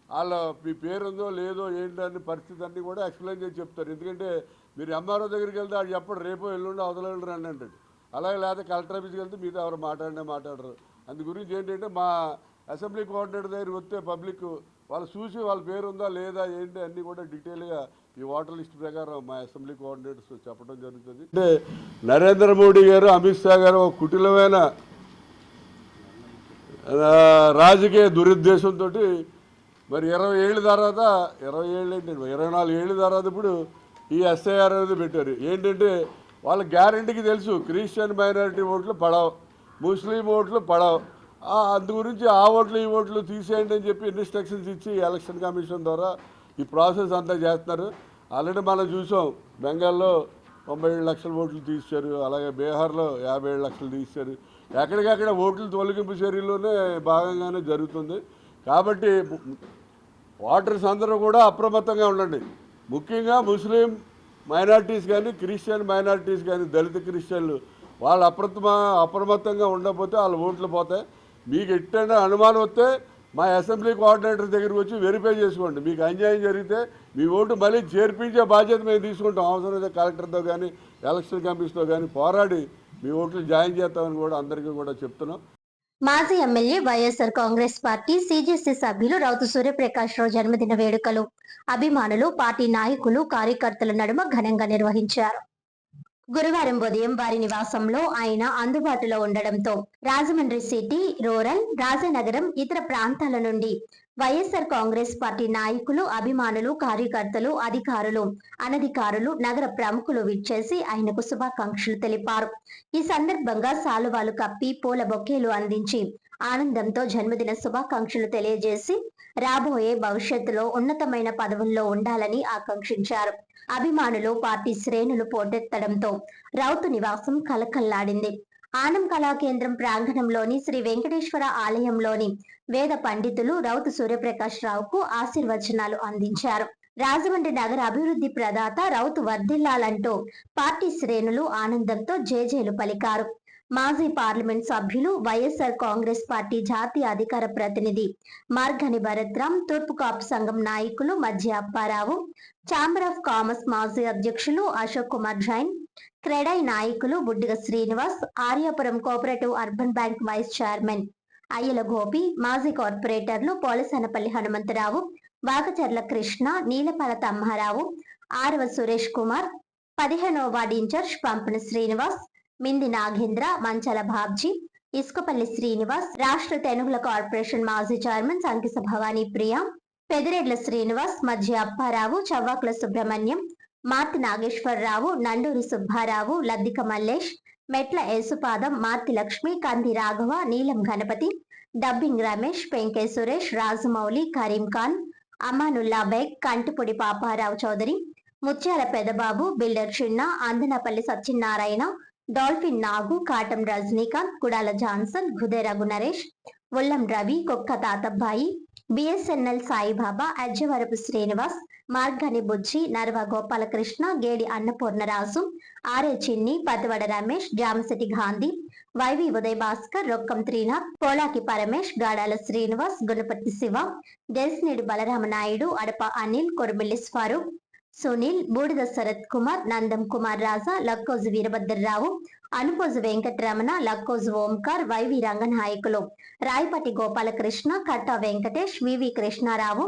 వాళ్ళ మీ పేరు ఉందో లేదో ఏంటని పరిస్థితి అన్నీ కూడా ఎక్స్ప్లెయిన్ చేసి చెప్తారు. ఎందుకంటే మీరు ఎంఆర్ఓ దగ్గరికి వెళ్తే వాళ్ళు చెప్పడు, రేపో ఎల్లుండి అవతల రండి అంటాడు. అలాగే లేకపోతే కలెక్టర్ ఆఫీస్కి వెళ్తే మీతో ఎవరు మాట్లాడరు. అందు గురించి ఏంటంటే మా అసెంబ్లీ కోఆర్డినేటర్ దగ్గరికి వస్తే పబ్లిక్ వాళ్ళు చూసి వాళ్ళ పేరు ఉందా లేదా ఏంటి అన్నీ కూడా డీటెయిల్గా ఈ ఓటర్ లిస్ట్ ప్రకారం మా అసెంబ్లీ కోఆర్డినేటర్స్ చెప్పడం జరుగుతుంది. అంటే నరేంద్ర మోడీ గారు, అమిత్ షా గారు ఒక కుటిలమైన రాజకీయ దురుద్దేశంతో మరి 20 ఏళ్ళ తర్వాత 24 ఏళ్ళ తర్వాత ఇప్పుడు ఈ ఎస్ఐఆర్ అనేది పెట్టారు. ఏంటంటే వాళ్ళ గ్యారంటీకి తెలుసు క్రిస్టియన్ మైనారిటీ ఓట్లు పడవు, ముస్లిం ఓట్లు పడవు. అందు గురించి ఆ ఓట్లు ఈ ఓట్లు తీసేయండి అని చెప్పి ఇన్స్ట్రక్షన్స్ ఇచ్చి ఎలక్షన్ కమిషన్ ద్వారా ఈ ప్రాసెస్ అంతా చేస్తున్నారు. ఆల్రెడీ మనం చూసాం, బెంగాల్లో 97 లక్షల ఓట్లు తీశారు, అలాగే బీహార్లో 57 లక్షలు తీశారు. ఎక్కడికక్కడ ఓట్లు తొలగింపు చర్యలోనే భాగంగానే జరుగుతుంది. కాబట్టి ఓటర్స్ అందరూ కూడా అప్రమత్తంగా ఉండండి. ముఖ్యంగా ముస్లిం మైనారిటీస్ కానీ, క్రిస్టియన్ మైనారిటీస్ కానీ, దళిత క్రిస్టియన్లు వాళ్ళు అప్రమత్తంగా ఉండకపోతే వాళ్ళ ఓట్లు పోతాయి. మీకు ఎట్టైనా అనుమానం వస్తే మా అసెంబ్లీ కోఆర్డినేటర్ దగ్గరికి వచ్చి వెరిఫై చేసుకోండి. మీకు అన్యాయం జరిగితే మీ ఓటు మళ్ళీ చేర్పించే బాధ్యత మేము తీసుకుంటాం. అవసరమైతే కలెక్టర్తో కానీ ఎలక్షన్ కమిషన్తో కానీ పోరాడి మీ ఓట్లు జాయిన్ చేస్తామని కూడా అందరికీ కూడా చెప్తున్నాం. మాజీ ఎమ్మెల్యే వైఎస్ఆర్ కాంగ్రెస్ పార్టీ సిజెసి సభ్యులు రౌతు సూర్యప్రకాష్ రావు జన్మదిన వేడుకలు అభిమానులు, పార్టీ నాయకులు, కార్యకర్తల నడుమ ఘనంగా నిర్వహించారు. గురువారం ఉదయం వారి నివాసంలో ఆయన అందుబాటులో ఉండడంతో రాజమండ్రి సిటీ, రూరల్, రాజనగరం, ఇతర ప్రాంతాల నుండి వైఎస్ఆర్ కాంగ్రెస్ పార్టీ నాయకులు, అభిమానులు, కార్యకర్తలు, అధికారులు, అనధికారులు, నగర ప్రముఖులు విచ్చేసి ఆయనకు శుభాకాంక్షలు తెలిపారు. ఈ సందర్భంగా శాలువాలు కప్పి పూల బొకేలు అందించి ఆనందంతో జన్మదిన శుభాకాంక్షలు తెలియజేసి రాబోయే భవిష్యత్తులో ఉన్నతమైన పదవుల్లో ఉండాలని ఆకాంక్షించారు. అభిమానులు, పార్టీ శ్రేణులు పోటెత్తడంతో రౌతు నివాసం కలకల్లాడింది. ఆనం కళా కేంద్రం ప్రాంగణంలోని శ్రీ వెంకటేశ్వర ఆలయంలోని వేద పండితులు రౌతు సూర్యప్రకాష్ రావుకు ఆశీర్వచనాలు అందించారు. రాజమండ్రి నగర అభివృద్ధి ప్రదాత రౌతు వర్ధిల్లాలంటూ పార్టీ శ్రేణులు ఆనందంతో జేజేలు పలికారు. మాజీ పార్లమెంట్ సభ్యులు, వైఎస్ఆర్ కాంగ్రెస్ పార్టీ జాతీయ అధికార ప్రతినిధి మార్గని భరత్రాం, తూర్పు కాపు సంఘం నాయకులు మధ్య అప్పారావు, ఛాంబర్ ఆఫ్ కామర్స్ మాజీ అధ్యక్షులు అశోక్ కుమార్ జైన్, క్రెడై నాయకులు Buddiga Srinivas, Aryapuram cooperative urban bank vice chairman Ayyala Gopi, మాజీ కార్పొరేటర్లు పోలసనపల్లి హనుమంతరావు, వాగచర్ల కృష్ణ, నీలపాల తమ్మారావు, ఆర్వ సురేష్ కుమార్, 15వ వార్డు ఇన్ఛార్జ్ పంపన శ్రీనివాస్, మింది నాగేంద్ర, మంచల బాబ్జీ, ఇసుకపల్లి శ్రీనివాస్, రాష్ట్ర తెనుగుల కార్పొరేషన్ మాజీ చైర్మన్ సంకిస భవానీ ప్రియ, పెదిరెడ్ల శ్రీనివాస్, మధ్య అప్పారావు, చవ్వాకుల సుబ్రహ్మణ్యం, మార్తి నాగేశ్వరరావు, నండూరి సుబ్బారావు, లద్దిక మల్లేష్, మెట్ల యేసుపాదం, మార్తి లక్ష్మి, కంది రాఘవ, నీలం గణపతి, డబ్బింగ్ రమేష్, పెంకే సురేష్, రాజమౌళి, కరీం ఖాన్, అమానుల్లా బేగ్, కంటిపొడి పాపారావు చౌదరి, ముత్యాల పెదబాబు, బిల్డర్ చిన్న, అందనపల్లి సత్యనారాయణ, డాల్ఫిన్ నాగు, కాటం రజనీకాంత్, కుడాల జాన్సన్, గుదే రఘు నరేష్, ఉల్లం రవి, కుక్క తాతబ్బాయి, బిఎస్ఎన్ఎల్ సాయిబాబా, అజ్జవరపు శ్రీనివాస్, మార్గాని బుజ్జి, నర్వ గోపాలకృష్ణ, గేడి అన్నపూర్ణరాజు, ఆర్ఏ చిన్ని, పతివడ రమేష్, జామశెట్టి గాంధీ, వైవి ఉదయ్ భాస్కర్, రొక్కం త్రీనాథ్, పోలాకి పరమేష్, గాడాల శ్రీనివాస్, గుణపతి శివ, దేశనేడు బలరామనాయుడు, అడప అనిల్, కొరమిల్లి స్వరూప్, సునీల్, బూడిద శరత్ కుమార్, నందం కుమార్ రాజా, లక్కోజు వీరభద్రరావు, అనుపోజు వెంకటరమణ, లక్కోజు ఓంకార్, వైవి రంగనాయకులు, రాయపటి గోపాలకృష్ణ, కట్టా వెంకటేష్, వివి కృష్ణారావు,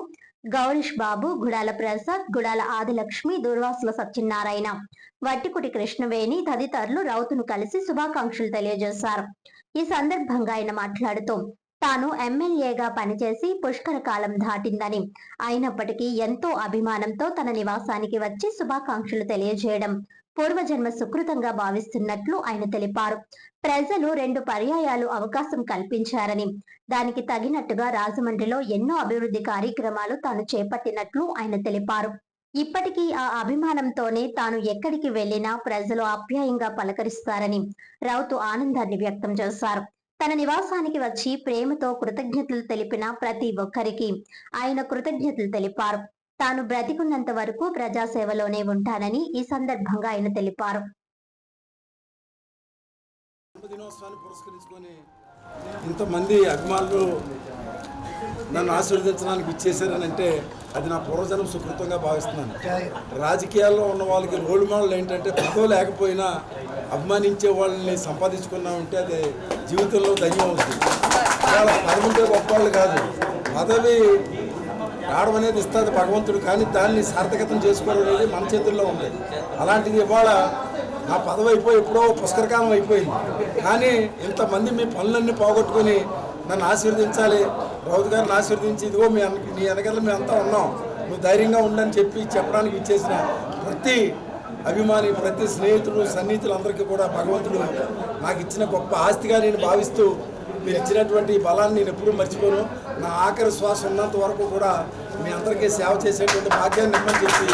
గౌరీష్ బాబు, గుడాల ప్రసాద్, గుడాల ఆదిలక్ష్మి, దుర్వాసుల సత్యనారాయణ, వట్టికుటి కృష్ణవేణి తదితరులు రౌతును కలిసి శుభాకాంక్షలు తెలియజేశారు. ఈ సందర్భంగా ఆయన మాట్లాడుతూ తాను ఎమ్మెల్యేగా పనిచేసి పుష్కర కాలం దాటిందని, అయినప్పటికీ ఎంతో అభిమానంతో తన నివాసానికి వచ్చి శుభాకాంక్షలు తెలియజేయడం పూర్వజన్మ సుకృతంగా భావిస్తున్నట్లు ఆయన తెలిపారు. ప్రజలు 2 పర్యాయాలు అవకాశం కల్పించారని, దానికి తగినట్టుగా రాజమండ్రిలో ఎన్నో అభివృద్ధి కార్యక్రమాలు తాను చేపట్టినట్లు ఆయన తెలిపారు. ఇప్పటికీ ఆ అభిమానంతోనే తాను ఎక్కడికి వెళ్లినా ప్రజలు ఆప్యాయంగా పలకరిస్తారని రౌతు ఆనందాన్ని వ్యక్తం చేశారు. తన నివాసానికి వచ్చి ప్రేమతో కృతజ్ఞతలు తెలిపిన ప్రతి ఒక్కరికి ఆయన కృతజ్ఞతలు తెలిపారు. తాను బ్రతికున్నంత వరకు ప్రజాసేవలోనే ఉంటానని ఈ సందర్భంగా ఆయన తెలిపారు. దినోత్సవాన్ని పురస్కరించుకొని ఇంతమంది అభిమానులు నన్ను ఆశీర్వదించడానికి ఇచ్చేశారనంటే అది నా పూర్వజన్మ సుకృతంగా భావిస్తున్నాను. రాజకీయాల్లో ఉన్న వాళ్ళకి రోల్ మోడల్ ఏంటంటే పదవి లేకపోయినా అభిమానించే వాళ్ళని సంపాదించుకున్నామంటే అది జీవితంలో ధన్యం అవుతుంది. ఇవాళ పదవుంటే గొప్ప వాళ్ళు కాదు, పదవి రావడం అనేది ఇస్తుంది భగవంతుడు, కానీ దాన్ని సార్థకతం చేసుకోవడం అనేది మన చేతుల్లో ఉంది. అలాంటిది ఇవాళ నా పదవి అయిపోయి ఎప్పుడో పుష్కరకాలం అయిపోయింది, కానీ ఇంతమంది మీ పనులన్నీ పోగొట్టుకొని నన్ను ఆశీర్వదించాలి, రౌతు గారిని ఆశీర్వదించి ఇదిగో నీ వెనకాల మేమంతా ఉన్నాం, నువ్వు ధైర్యంగా ఉండని చెప్పడానికి ఇచ్చేసిన ప్రతి అభిమాని, ప్రతి స్నేహితుడు, సన్నిహితులందరికీ కూడా భగవంతుడు నాకు ఇచ్చిన గొప్ప ఆస్తిగా నేను భావిస్తూ మీరు ఇచ్చినటువంటి బలాన్ని నేను ఎప్పుడూ మర్చిపోను. నా ఆఖరి శ్వాస ఉన్నంత వరకు కూడా మీ అందరికీ సేవ చేసేటువంటి భాగ్యాన్ని ఇమ్మని చెప్పి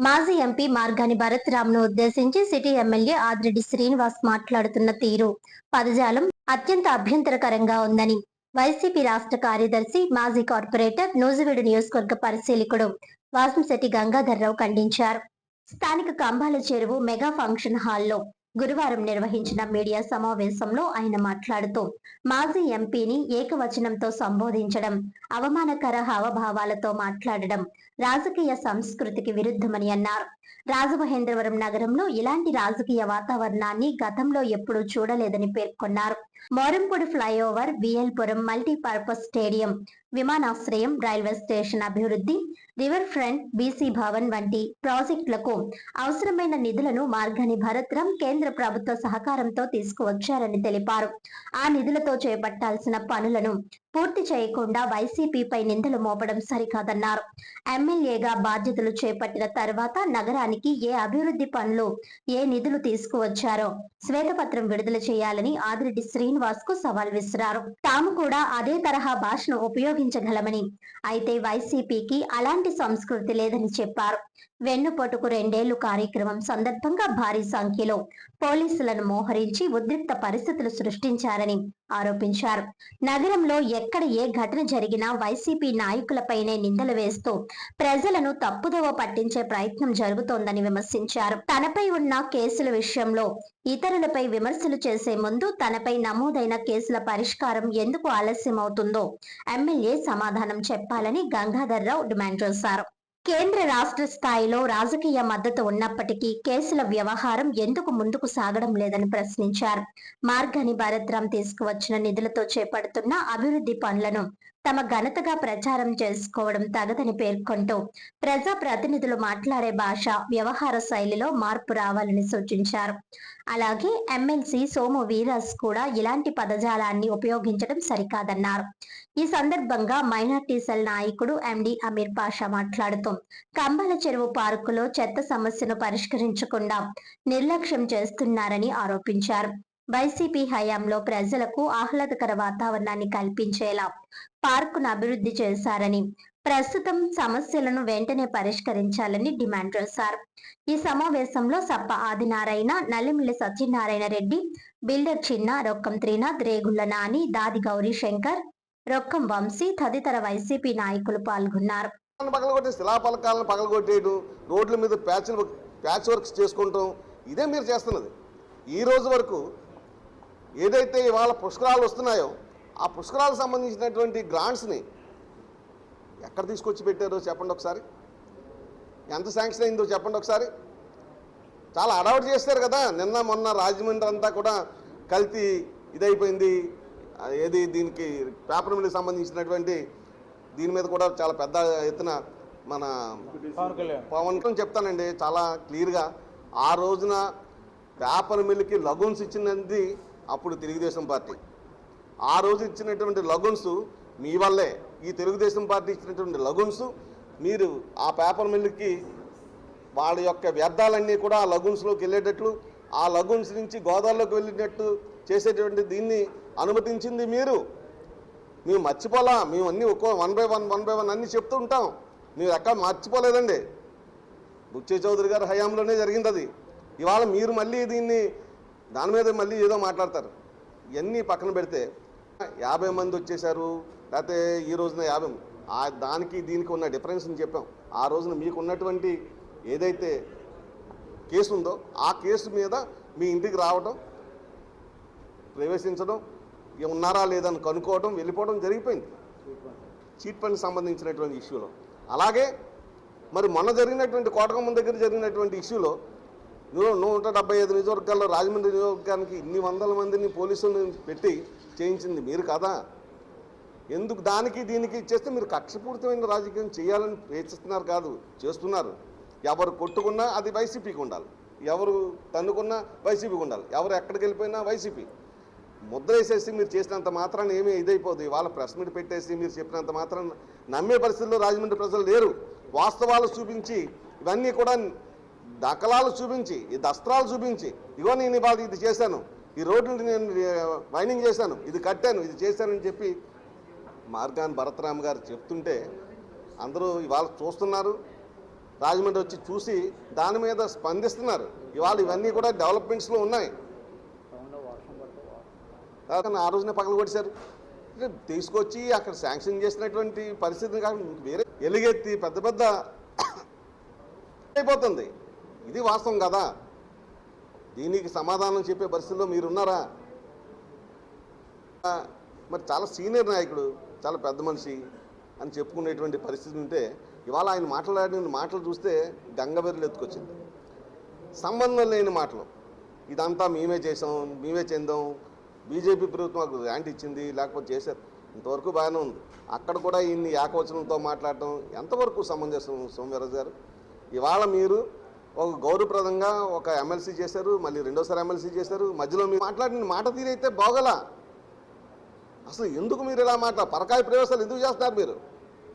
మాజీ ఎంపీ మార్గాని భరత్రామ్ను ఉద్దేశించి సిటీ ఎమ్మెల్యే ఆదిరెడ్డి శ్రీనివాస్ మాట్లాడుతున్న తీరు పదజాలం అత్యంత అభ్యంతరకరంగా ఉందని వైసీపీ రాష్ట్ర కార్యదర్శి మాజీ కార్పొరేటర్ నూజివీడు నియోజకవర్గ పరిశీలకుడు వాసంశెట్టి గంగాధర్రావు ఖండించారు. స్థానిక కంబాల చెరువు మెగా ఫంక్షన్ హాల్లో గురువారం నిర్వహించిన మీడియా సమావేశంలో ఆయన మాట్లాడుతూ మాజీ ఎంపీని ఏకవచనంతో సంబోధించడం, అవమానకర హావభావాలతో మాట్లాడడం రాజకీయ సంస్కృతికి విరుద్ధమని అన్నారు. రాజమహేంద్రవరం నగరంలో ఇలాంటి రాజకీయ వాతావరణాన్ని గతంలో ఎప్పుడూ చూడలేదని పేర్కొన్నారు. Morampudi flyover, VL Puram multipurpose stadium, విమానాశ్రయం, రైల్వే స్టేషన్ అభివృద్ధి, రివర్ ఫ్రంట్, బీసీ భవన్ వంటి ప్రాజెక్టులకు అవసరమైన నిధులను మార్గాని భరత్రాం కేంద్ర ప్రభుత్వ సహకారంతో తీసుకువచ్చారని తెలిపారు. ఆ నిధులతో చేపట్టాల్సిన పనులను పూర్తి చేయకుండా వైసీపీపై నిందలు మోపడం సరికాదన్నారు. ఎమ్మెల్యేగా బాధ్యతలు చేపట్టిన తర్వాత నగరానికి ఏ అభివృద్ధి పనులు, ఏ నిధులు తీసుకువచ్చారో శ్వేతపత్రం విడుదల చేయాలని ఆదిరెడ్డి శ్రీనివాస్ కు సవాల్ విసిరారు. తాము కూడా అదే తరహా భాషను ఉపయోగించగలమని, అయితే వైసీపీకి అలాంటి సంస్కృతి లేదని చెప్పారు. వెన్నుపోటుకు 2 ఏళ్లు కార్యక్రమం సందర్భంగా భారీ సంఖ్యలో పోలీసులను మోహరించి ఉద్రిక్త పరిస్థితులు సృష్టించారని ఆరోపించారు. నగరంలో ఎక్కడ ఏ ఘటన జరిగినా వైసీపీ నాయకులపైనే నిందలు వేస్తూ ప్రజలను తప్పుదోవ పట్టించే ప్రయత్నం జరుగుతోందని విమర్శించారు. తనపై ఉన్న కేసుల విషయంలో ఇతరులపై విమర్శలు చేసే ముందు తనపై నమోదైన కేసుల పరిష్కారం ఎందుకు ఆలస్యమవుతుందో ఎమ్మెల్యే సమాధానం చెప్పాలని గంగాధర్రావు డిమాండ్ చేశారు. కేంద్ర రాష్ట్ర స్థాయిలో రాజకీయ మద్దతు ఉన్నప్పటికీ కేసుల వ్యవహారం ఎందుకు ముందుకు సాగడం లేదని ప్రశ్నించారు. మార్గాని భరత్రాం తీసుకువచ్చిన నిధులతో చేపడుతున్న అభివృద్ధి పనులను తమ ఘనతగా ప్రచారం చేసుకోవడం తగదని పేర్కొంటూ ప్రజా ప్రతినిధులు మాట్లాడే భాష, వ్యవహార శైలిలో మార్పు రావాలని సూచించారు. అలాగే ఎమ్మెల్సీ సోము వీరాస్ కూడా ఇలాంటి పదజాలాన్ని ఉపయోగించడం సరికాదన్నారు. ఈ సందర్భంగా మైనార్టీ సెల్ నాయకుడు ఎండి అమీర్ పాషా మాట్లాడుతూ కంబాల చెరువు పార్కులో చెత్త సమస్యను పరిష్కరించకుండా నిర్లక్ష్యం చేస్తున్నారని ఆరోపించారు. వైసీపీ హయాంలో ప్రజలకు ఆహ్లాదకర వాతావరణాన్ని కల్పించేలా పార్కును అభివృద్ధి చేశారని, ప్రస్తుతం సమస్యలను వెంటనే పరిష్కరించాలని డిమాండ్ చేశారు. ఈ సమావేశంలో సప్ప ఆదినారాయణ, నల్లిమిల్లి సత్యనారాయణ రెడ్డి, బిల్డర్ చిన్న, రొక్కం త్రినాథ్, రేగుళ్ల నాని, దాది గౌరీ శంకర్, రొక్కం వంశీ తదితర వైసీపీ నాయకులు పాల్గొన్నారు. పగలగొట్టే శిలాఫలకాలను పగలగొట్టేయడం, రోడ్ల మీద ప్యాచ్ వర్క్స్ చేసుకుంటాం, ఇదే మీరు చేస్తున్నది. ఈ రోజు వరకు ఏదైతే ఇవాళ పుష్కరాలు వస్తున్నాయో ఆ పుష్కరాలకు సంబంధించినటువంటి గ్రాంట్స్ని ఎక్కడ తీసుకొచ్చి పెట్టారో చెప్పండి ఒకసారి. ఎంత శాంక్షన్ అయిందో చెప్పండి ఒకసారి. చాలా అడౌట్ చేస్తారు కదా. నిన్న మొన్న రాజమండ్రి అంతా కూడా కల్తీ ఇదైపోయింది. ఏది దీనికి పేపర్ మిల్కి సంబంధించినటువంటి దీని మీద కూడా చాలా పెద్ద ఎత్తున మన పవన్ కళ్యాణ్ చెప్తానండి చాలా క్లియర్గా. ఆ రోజున పేపర్ మిల్కి లగూన్స్ ఇచ్చినది అప్పుడు తెలుగుదేశం పార్టీ. ఆ రోజు ఇచ్చినటువంటి లగూన్స్ మీ వల్లే. ఈ తెలుగుదేశం పార్టీ ఇచ్చినటువంటి లగూన్స్ మీరు ఆ పేపర్ మిల్కి వాళ్ళ యొక్క వ్యర్థాలన్నీ కూడా ఆ లగూన్స్లోకి వెళ్ళేటట్లు, ఆ లగూన్స్ నుంచి గోదావరిలోకి వెళ్ళేటట్టు చేసేటువంటి దీన్ని అనుమతించింది మీరు. మేము మర్చిపోలా. మేము అన్నీ ఒక్కో 1 by 1 అన్నీ చెప్తూ ఉంటాం. మీరు ఎక్కడ మర్చిపోలేదండి. బుచ్చే చౌదరి గారి హయాంలోనే జరిగింది అది. ఇవాళ మీరు మళ్ళీ దీన్ని దాని మీద మళ్ళీ ఏదో మాట్లాడతారు. ఇవన్నీ పక్కన పెడితే 50 మంది వచ్చేసారు, లేకపోతే ఈ రోజున 50, దానికి దీనికి ఉన్న డిఫరెన్స్ని చెప్పాం. ఆ రోజున మీకు ఉన్నటువంటి ఏదైతే కేసు ఉందో ఆ కేసు మీద మీ ఇంటికి రావడం, ప్రవేశించడం, ఉన్నారా లేదని కనుక్కోవడం, వెళ్ళిపోవడం జరిగిపోయింది చీట్ ఫండ్కి సంబంధించినటువంటి ఇష్యూలో. అలాగే మరి మొన్న జరిగినటువంటి కోటకమ్మ దగ్గర జరిగినటువంటి ఇష్యూలో 175 నియోజకవర్గాల్లో రాజమండ్రి నియోజకవర్గానికి ఇన్ని వందల మందిని పోలీసులను పెట్టి చేయించింది మీరు కదా. ఎందుకు దానికి దీనికి ఇచ్చేస్తే మీరు కక్షపూరితమైన రాజకీయం చేయాలని ప్రయత్నిస్తున్నారు కాదు, చేస్తున్నారు. ఎవరు కొట్టుకున్నా అది వైసీపీకి ఉండాలి, ఎవరు తన్నుకున్నా వైసీపీకి ఉండాలి, ఎవరు ఎక్కడికి వెళ్ళిపోయినా వైసీపీ. ముద్ర వేసేసి మీరు చేసినంత మాత్రాన్ని ఏమీ ఇదైపోతుంది. వాళ్ళ ప్రెస్ మీట్ పెట్టేసి మీరు చెప్పినంత మాత్రాన్ని నమ్మే పరిస్థితుల్లో రాజమండ్రి ప్రజలు లేరు. వాస్తవాలు చూపించి, ఇవన్నీ కూడా దాఖలాలు చూపించి, ఈ దస్త్రాలు చూపించి, ఇగో నేను ఇవాళ ఇది చేశాను, ఈ రోడ్లు నేను వైనింగ్ చేశాను, ఇది కట్టాను, ఇది చేశానని చెప్పి మార్గాని భరత్రామ్ గారు చెప్తుంటే అందరూ ఇవాళ చూస్తున్నారు. రాజమండ్రి వచ్చి చూసి దాని మీద స్పందిస్తున్నారు. ఇవాళ ఇవన్నీ కూడా డెవలప్మెంట్స్లో ఉన్నాయి. కానీ ఆ రోజునే పగలు కొట్టేశారు. తీసుకొచ్చి అక్కడ శాంక్షన్ చేసినటువంటి పరిస్థితిని కాకుండా వేరే ఎలుగెత్తి పెద్ద పెద్ద అయిపోతుంది. ఇది వాస్తవం కదా. దీనికి సమాధానం చెప్పే పరిస్థితిలో మీరున్నారా? మరి చాలా సీనియర్ నాయకుడు, చాలా పెద్ద మనిషి అని చెప్పుకునేటువంటి పరిస్థితి ఉంటే ఇవాళ ఆయన మాట్లాడిన మాటలు చూస్తే గంగబెర్రలు ఎత్తుకొచ్చింది. సంబంధం లేని మాటలు. ఇదంతా మేమే చేసాం, మేమే చెందాం, బీజేపీ ప్రభుత్వం మాకు గ్రాంట్ ఇచ్చింది, లేకపోతే చేశారు. ఇంతవరకు బాగానే ఉంది. అక్కడ కూడా ఇన్ని ఏకవచనంతో మాట్లాడటం ఎంతవరకు సమంజసం సోమవీర్రాజు గారు? ఇవాళ మీరు ఒక గౌరవప్రదంగా ఒక ఎమ్మెల్సీ చేశారు, మళ్ళీ రెండోసారి ఎమ్మెల్సీ చేశారు. మధ్యలో మీరు మాట్లాడిన మాట తీరైతే బాగోలా. అసలు ఎందుకు మీరు ఇలా పరకాయ ప్రవేశాలు ఎందుకు చేస్తున్నారు? మీరు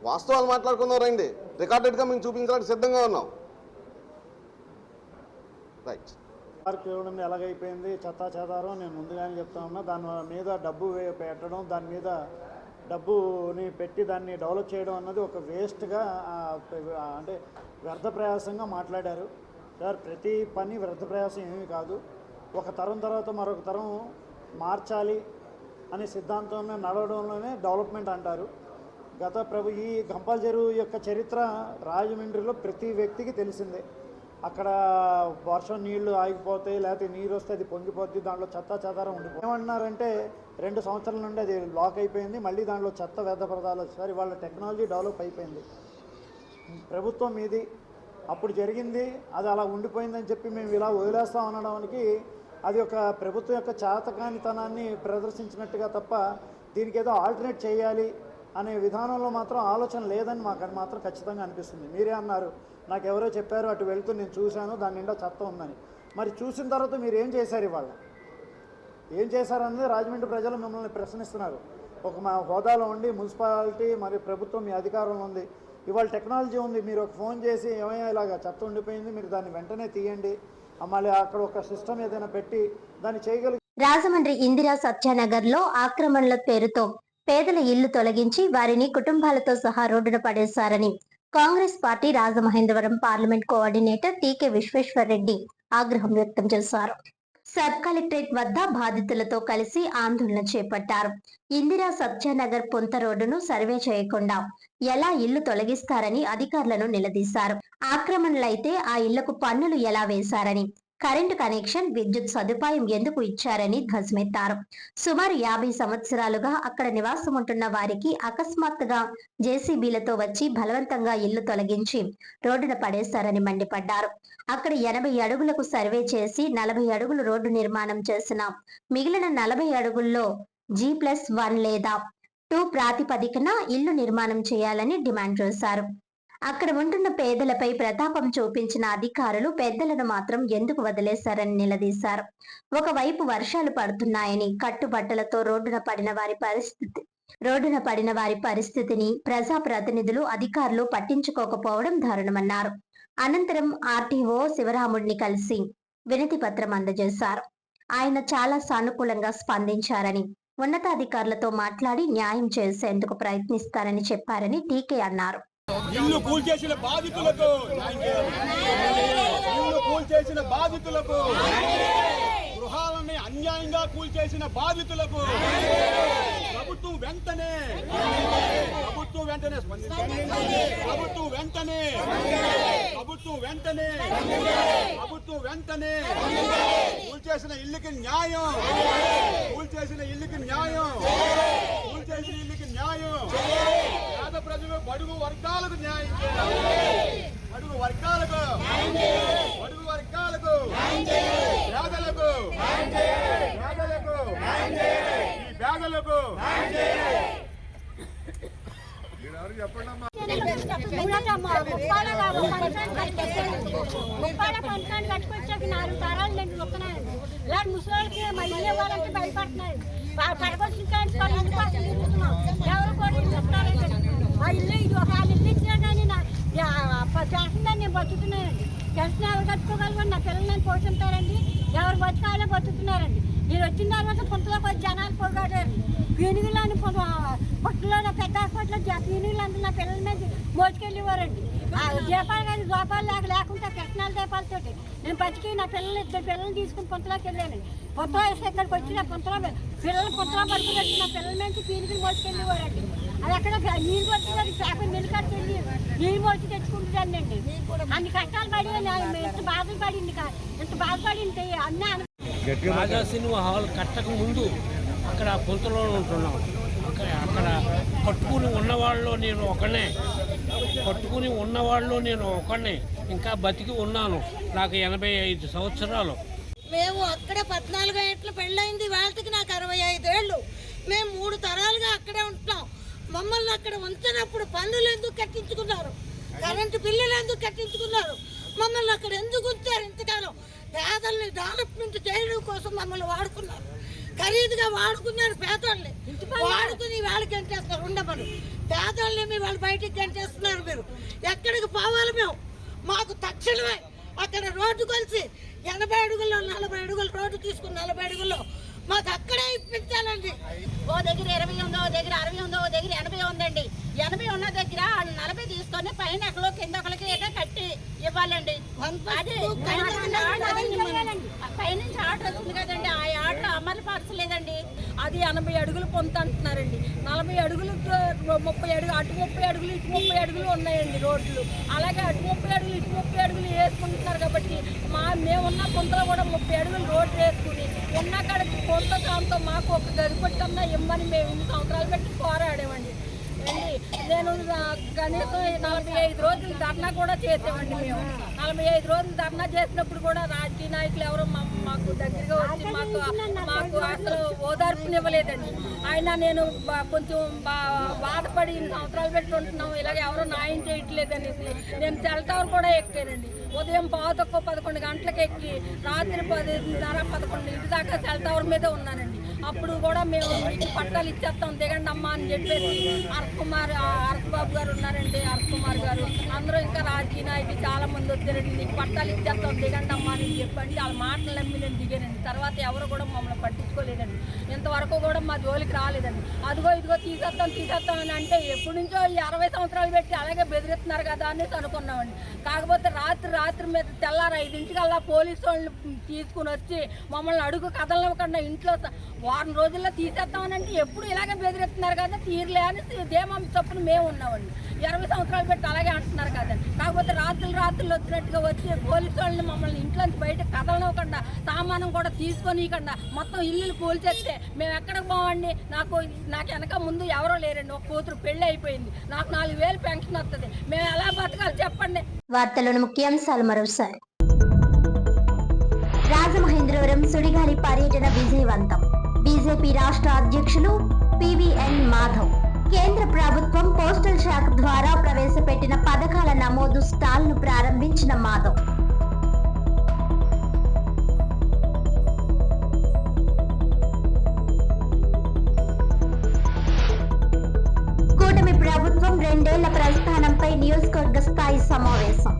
వాస్తవాలు మాట్లాడుకుందాం రండి. రికార్డెడ్గా మేము చూపించడానికి సిద్ధంగా ఉన్నాం. రైట్. పార్క్ ఇవ్వడం ఎలాగైపోయింది చెత్తా చెదారం నేను ముందుగానే చెప్తా ఉన్నా. దాని మీద డబ్బు పెట్టడం, దాని మీద డబ్బుని పెట్టి దాన్ని డెవలప్ చేయడం అన్నది ఒక వేస్ట్గా అంటే వ్యర్థ ప్రయాసంగా మాట్లాడారు సార్. ప్రతి పని వ్యర్థ ప్రయాసం ఏమీ కాదు. ఒక తరం తర్వాత మరొక తరం మార్చాలి అనే సిద్ధాంతంలో నడవడంలోనే డెవలప్మెంట్ అంటారు. ఈ గంపల చెరువు యొక్క చరిత్ర రాజమండ్రిలో ప్రతి వ్యక్తికి తెలిసిందే. అక్కడ వర్షం నీళ్లు ఆగిపోతాయి, లేకపోతే నీరు వస్తే అది పొంగిపోద్ది, దాంట్లో చెత్త చెదారం ఉండిపోతుంది. ఏమంటున్నారంటే 2 సంవత్సరాల నుండి అది లాక్ అయిపోయింది, మళ్ళీ దాంట్లో చెత్త వ్యర్థ పదార్థాలు వచ్చేసరి వాళ్ళ టెక్నాలజీ డెవలప్ అయిపోయింది. ప్రభుత్వం మీది అప్పుడు జరిగింది, అది అలా ఉండిపోయిందని చెప్పి మేము ఇలా వదిలేస్తాం అనడానికి అది ఒక ప్రభుత్వం యొక్క చేతకానితనాన్ని ప్రదర్శించినట్టుగా తప్ప దీనికి ఏదో ఆల్టర్నేట్ చేయాలి అనే విధానంలో మాత్రం ఆలోచన లేదని మాకు అది మాత్రం ఖచ్చితంగా అనిపిస్తుంది. మీరే అన్నారు, నాకు ఎవరో చెప్పారు, అటు వెళ్తూ నేను చూశాను, దాని నిండా చెత్త ఉందని. మరి చూసిన తర్వాత మీరు ఏం చేశారు? ఇవాళ ఏం చేశారనేది రాజమండ్రి ప్రజలు మిమ్మల్ని ప్రశ్నిస్తున్నారు. ఒక మా హోదాలో ఉండి మున్సిపాలిటీ మరియు ప్రభుత్వం మీ అధికారంలో ఉంది. ఇవాళ టెక్నాలజీ ఉంది. మీరు ఒక ఫోన్ చేసి ఏమైనా ఇలాగా చెత్త ఉండిపోయింది, మీరు దాన్ని వెంటనే తీయండి, మళ్ళీ అక్కడ ఒక సిస్టమ్ ఏదైనా పెట్టి దాన్ని చేయగలిగి. రాజమండ్రి ఇందిరా సత్యానగర్ లో ఆక్రమణల పేరుతో పేదల ఇళ్లు తొలగించి వారిని కుటుంబాలతో సహా రోడ్డున పడేశారని Congress party Rajamahendravaram parliament coordinator TK Vishweshwar Reddy ఆగ్రహం వ్యక్తం చేశారు. సబ్ కలెక్టరేట్ వద్ద బాధితులతో కలిసి ఆందోళన చేపట్టారు. ఇందిరా సత్యానగర్ పొంత రోడ్డును సర్వే చేయకుండా ఎలా ఇళ్లు తొలగిస్తారని అధికారులను నిలదీశారు. ఆక్రమణలైతే ఆ ఇళ్లకు పన్నులు ఎలా వేశారని, కరెంటు కనెక్షన్, విద్యుత్ సదుపాయం ఎందుకు ఇచ్చారని ధ్వజమెత్తారు. సుమారు 50 సంవత్సరాలుగా అక్కడ నివాసం ఉంటున్న వారికి అకస్మాత్తుగా జేసీబీలతో వచ్చి బలవంతంగా ఇళ్లు తొలగించి రోడ్డున పడేశారని మండిపడ్డారు. అక్కడ 80 అడుగులకు సర్వే చేసి 40 అడుగులు రోడ్డు నిర్మాణం చేసిన మిగిలిన 40 అడుగుల్లో G+1 లేదా 2 ప్రాతిపదికన ఇళ్లు నిర్మాణం చేయాలని డిమాండ్ చేశారు. అక్కడ ఉంటున్న పేదలపై ప్రతాపం చూపించిన అధికారులు పెద్దలను మాత్రం ఎందుకు వదిలేశారని నిలదీశారు. ఒకవైపు వర్షాలు పడుతున్నాయని కట్టుబట్టలతో రోడ్డున పడిన వారి పరిస్థితిని ప్రజాప్రతినిధులు అధికారులు పట్టించుకోకపోవడం దారుణమన్నారు. అనంతరం ఆర్టీఓ శివరాముడిని కలిసి వినతి పత్రం అందజేశారు. ఆయన చాలా సానుకూలంగా స్పందించారని, ఉన్నతాధికారులతో మాట్లాడి న్యాయం చేసేందుకు ప్రయత్నిస్తారని చెప్పారని టీకే అన్నారు. ఇల్లు కూల్చేసిన బాధితులకు, ఇల్లు కూల్చేసిన బాధితులకు, గృహాలని అన్యాయంగా కూల్చేసిన బాధితులకు ప్రభుత్వం వెంటనే స్పందించాలి. ప్రభుత్వం వెంటనే కూల్చేసిన ఇల్లుకి న్యాయం, పేద ప్రజలు బడుగు వర్గాలకు న్యాయం చేయాలి. బడుగు వర్గాలకు చెప్పండి. కట్టుకొచ్చాక 4 తరాలు నేను వస్తున్నాయండి. ఇలాంటి ముసలికి మా ఇల్లు ఇవ్వాలంటే భయపడుతున్నాయి. ఎవరు కూడా చెప్తారండి ఆ ఇల్లు ఇది ఒక ఇల్లు ఇచ్చినా కానీ చేస్తుందని నేను బతుకుతున్నానండి. తెలిసిన ఎవరు కట్టుకోగలమని నా పిల్లలు నేను పోషిస్తారండి. ఎవరు బతకాలో బతుకుతున్నారండి. నేను వచ్చిన తర్వాత పుంతలోకి వచ్చి జనాలు పోగాడారు. పీనుగులని పుట్టలో పెద్ద హాస్పిటల్లో పీనుగులు అంతా నా పిల్లల మీద మోసుకెళ్ళేవారండి. దీపాలు కానీ దోపాలు లేకుండా కిరసనాల దీపాలతో నేను బతికి నా పిల్లలు 2 పిల్లల్ని తీసుకుని పొంతలోకి వెళ్ళాను. పొంతలో వేస్తే ఇక్కడికి వచ్చిన పొంతలో పిల్లలు పొంతలో పడుకున్నట్టు నా పిల్లల నుంచి పీనుకుని మోసుకెళ్ళేవారండి. అది అక్కడ నీళ్ళు పడుతుంది పేపర్ నిలకడికి వెళ్ళి నీళ్ళు మోసి తెచ్చుకుంటుందండి. అన్ని కష్టాలు పడి ఎంత బాధలు పడింది ఎంత బాధపడింది అన్నీ రాజా సినిమా హాల్ కట్టక ముందు అక్కడ పొంతలో ఉంటున్నాం. అక్కడ కట్టుకుని ఉన్నవాళ్ళు నేను ఒకనే ఇంకా బతికి ఉన్నాను. నాకు 85 సంవత్సరాలు. మేము అక్కడ 14 ఏళ్ళు పెళ్ళయింది. వాళ్ళకి నాకు 65 ఏళ్ళు. మేము 3 తరాలుగా అక్కడే ఉంటున్నాం. మమ్మల్ని అక్కడ ఉంచినప్పుడు పన్నులు ఎందుకు కట్టించుకున్నారు? కరెంటు బిల్లులు ఎందుకు కట్టించుకున్నారు? మమ్మల్ని అక్కడ ఎందుకు ఉంచారు ఇంతకాలం? పేదల్ని డెవలప్మెంట్ చేయడం కోసం మమ్మల్ని వాడుకున్నారు. ఖరీదుగా వాడుకున్నారు పేదల్ని. వాడుకుని వాళ్ళకి గంటేస్తారు ఉండమని. పేదల్ని వాళ్ళు బయటికి గంటేస్తున్నారు. మీరు ఎక్కడికి పోవాలి? మేము మాకు తక్షణమే అక్కడ రోడ్డు కలిసి 80 అడుగుల్లో 40 అడుగులు రోడ్డు తీసుకుని 40 అడుగుల్లో మాకు అక్కడే ఇప్పించాలండి. ఓ దగ్గర 20 ఉందో, ఓ దగ్గర 60 ఉందో, ఓ దగ్గర 80 ఉందండి. 80 ఉన్న దగ్గర 40 తీసుకొని పైన ఒకళ్ళు కింద ఒకరికి కట్టి ఇవ్వాలండి. పైనుంచి ఆర్డర్ వచ్చింది కదండి, ఆ ఆర్డర్ అమలు పరచలేదండి. అది 80 అడుగులు పొంత అంటున్నారండి. 40 అడుగులు 30 అడుగులు అటు 30 అడుగులు ఇటు 30 అడుగులు ఉన్నాయండి రోడ్లు. అలాగే అటు 30 అడుగులు ఇటు 30 అడుగులు వేసుకుంటున్నారు కాబట్టి మేమున్న పొంతలో కూడా 30 అడుగులు రోడ్డు వేసుకుని ఉన్న కాడికి కొంత దాంతో మాకు ఒక గది పట్టన్నా ఇమ్మని మేము 2 సంవత్సరాలు పెట్టి పోరాడామండి. నేను కనీసం 45 రోజులు ధర్నా కూడా చేసామండి. మేము 45 రోజులు ధర్నా చేసినప్పుడు కూడా రాజకీయ నాయకులు ఎవరు మాకు దగ్గరగా వచ్చి మాకు అసలు ఓదార్పునివ్వలేదండి. అయినా నేను కొంచెం బాధపడి 2 సంవత్సరాలు పెట్టి ఉంటున్నాం, ఇలాగ ఎవరో న్యాయం చేయట్లేదు అనేసి నేను సెల్ టవర్ కూడా ఎక్కానండి. ఉదయం 11 గంటలకు ఎక్కి రాత్రి 10:30-11 దాకా సెల్ టవర్ మీదే ఉన్నానండి. అప్పుడు కూడా మేము పట్టాలు ఇచ్చేస్తాం దిగండి అమ్మా అని చెప్పేసి అరసబాబు గారు ఉన్నారండి, అరసకుమార్ గారు అందరూ ఇంకా రాజకీయ నాయకులు చాలా మంది వచ్చారండి. నీకు పట్టాలు ఇచ్చేస్తాం దిగండి అమ్మా అని చెప్పండి. వాళ్ళ మాటలు నమ్మి నేను దిగానండి. తర్వాత ఎవరు కూడా మమ్మల్ని పట్టించుకోలేదండి. ఇంతవరకు కూడా మా జోలికి రాలేదండి. అదిగో ఇదిగో తీసేస్తాం అని అంటే ఎప్పటి నుంచో ఈ 60 సంవత్సరాలు పెట్టి అలాగే బెదిరిస్తున్నారు కదా అనేసి అనుకున్నామండి. కాకపోతే రాత్రి మీద తెల్లారి 5 పోలీసు వాళ్ళని తీసుకుని వచ్చి మమ్మల్ని అడుగు కదలనివ్వకుండా ఇంట్లో వారం రోజుల్లో తీసేస్తామని అంటే ఎప్పుడు ఇలాగే బెదిరిస్తున్నారు కదా తీరులే అని దేమం చొప్పున మేము ఉన్నామండి. 20 సంవత్సరాలు పెట్టి అలాగే అంటున్నారు కదండి. కాకపోతే రాత్రులు వచ్చినట్టుగా వచ్చి పోలీసు వాళ్ళని మమ్మల్ని ఇంట్లోంచి బయట కదలనివ్వకుండా సామానం కూడా తీసుకొనియకుండా మొత్తం ఇల్లులు కూల్చేస్తే మేము ఎక్కడికి పోవండి? నాకు వెనక ముందు ఎవరో లేరండి. ఒక కూతురు పెళ్లి అయిపోయింది. నాకు 4,000 పెన్షన్ వస్తుంది. మేము ఎలా బతకాలి చెప్పండి? వార్తలను ముఖ్యాంశాలు మరోసారి. రాజమహేంద్రవరం సుడిగాలి పర్యటన విజయవంతం. బీజేపీ రాష్ట్ర అధ్యక్షులు పివిఎన్ మాధవ్. కేంద్ర ప్రభుత్వం పోస్టల్ శాఖ ద్వారా ప్రవేశపెట్టిన పథకాల నమోదు స్టాల్ ను ప్రారంభించిన మాధవ్. కూటమి ప్రభుత్వం 2 ఏళ్ల ప్రస్థానంపై నియోజకవర్గ స్థాయి సమావేశం.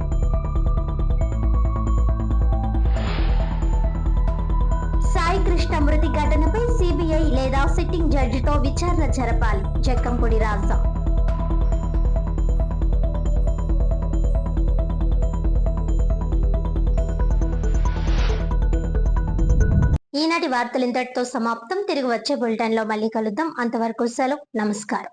సాయి కృష్ణ మృతి ఘటనపై సిబిఐ లేదా సిట్టింగ్ జడ్జితో విచారణ జరపాలి. జక్కంపూడి రాజా. ఈనాటి వార్తలు ఇంతటితో సమాప్తం. తిరిగి వచ్చే బులెటిన్ లో మళ్ళీ కలుద్దాం. అంతవరకు సెలవు. నమస్కారం.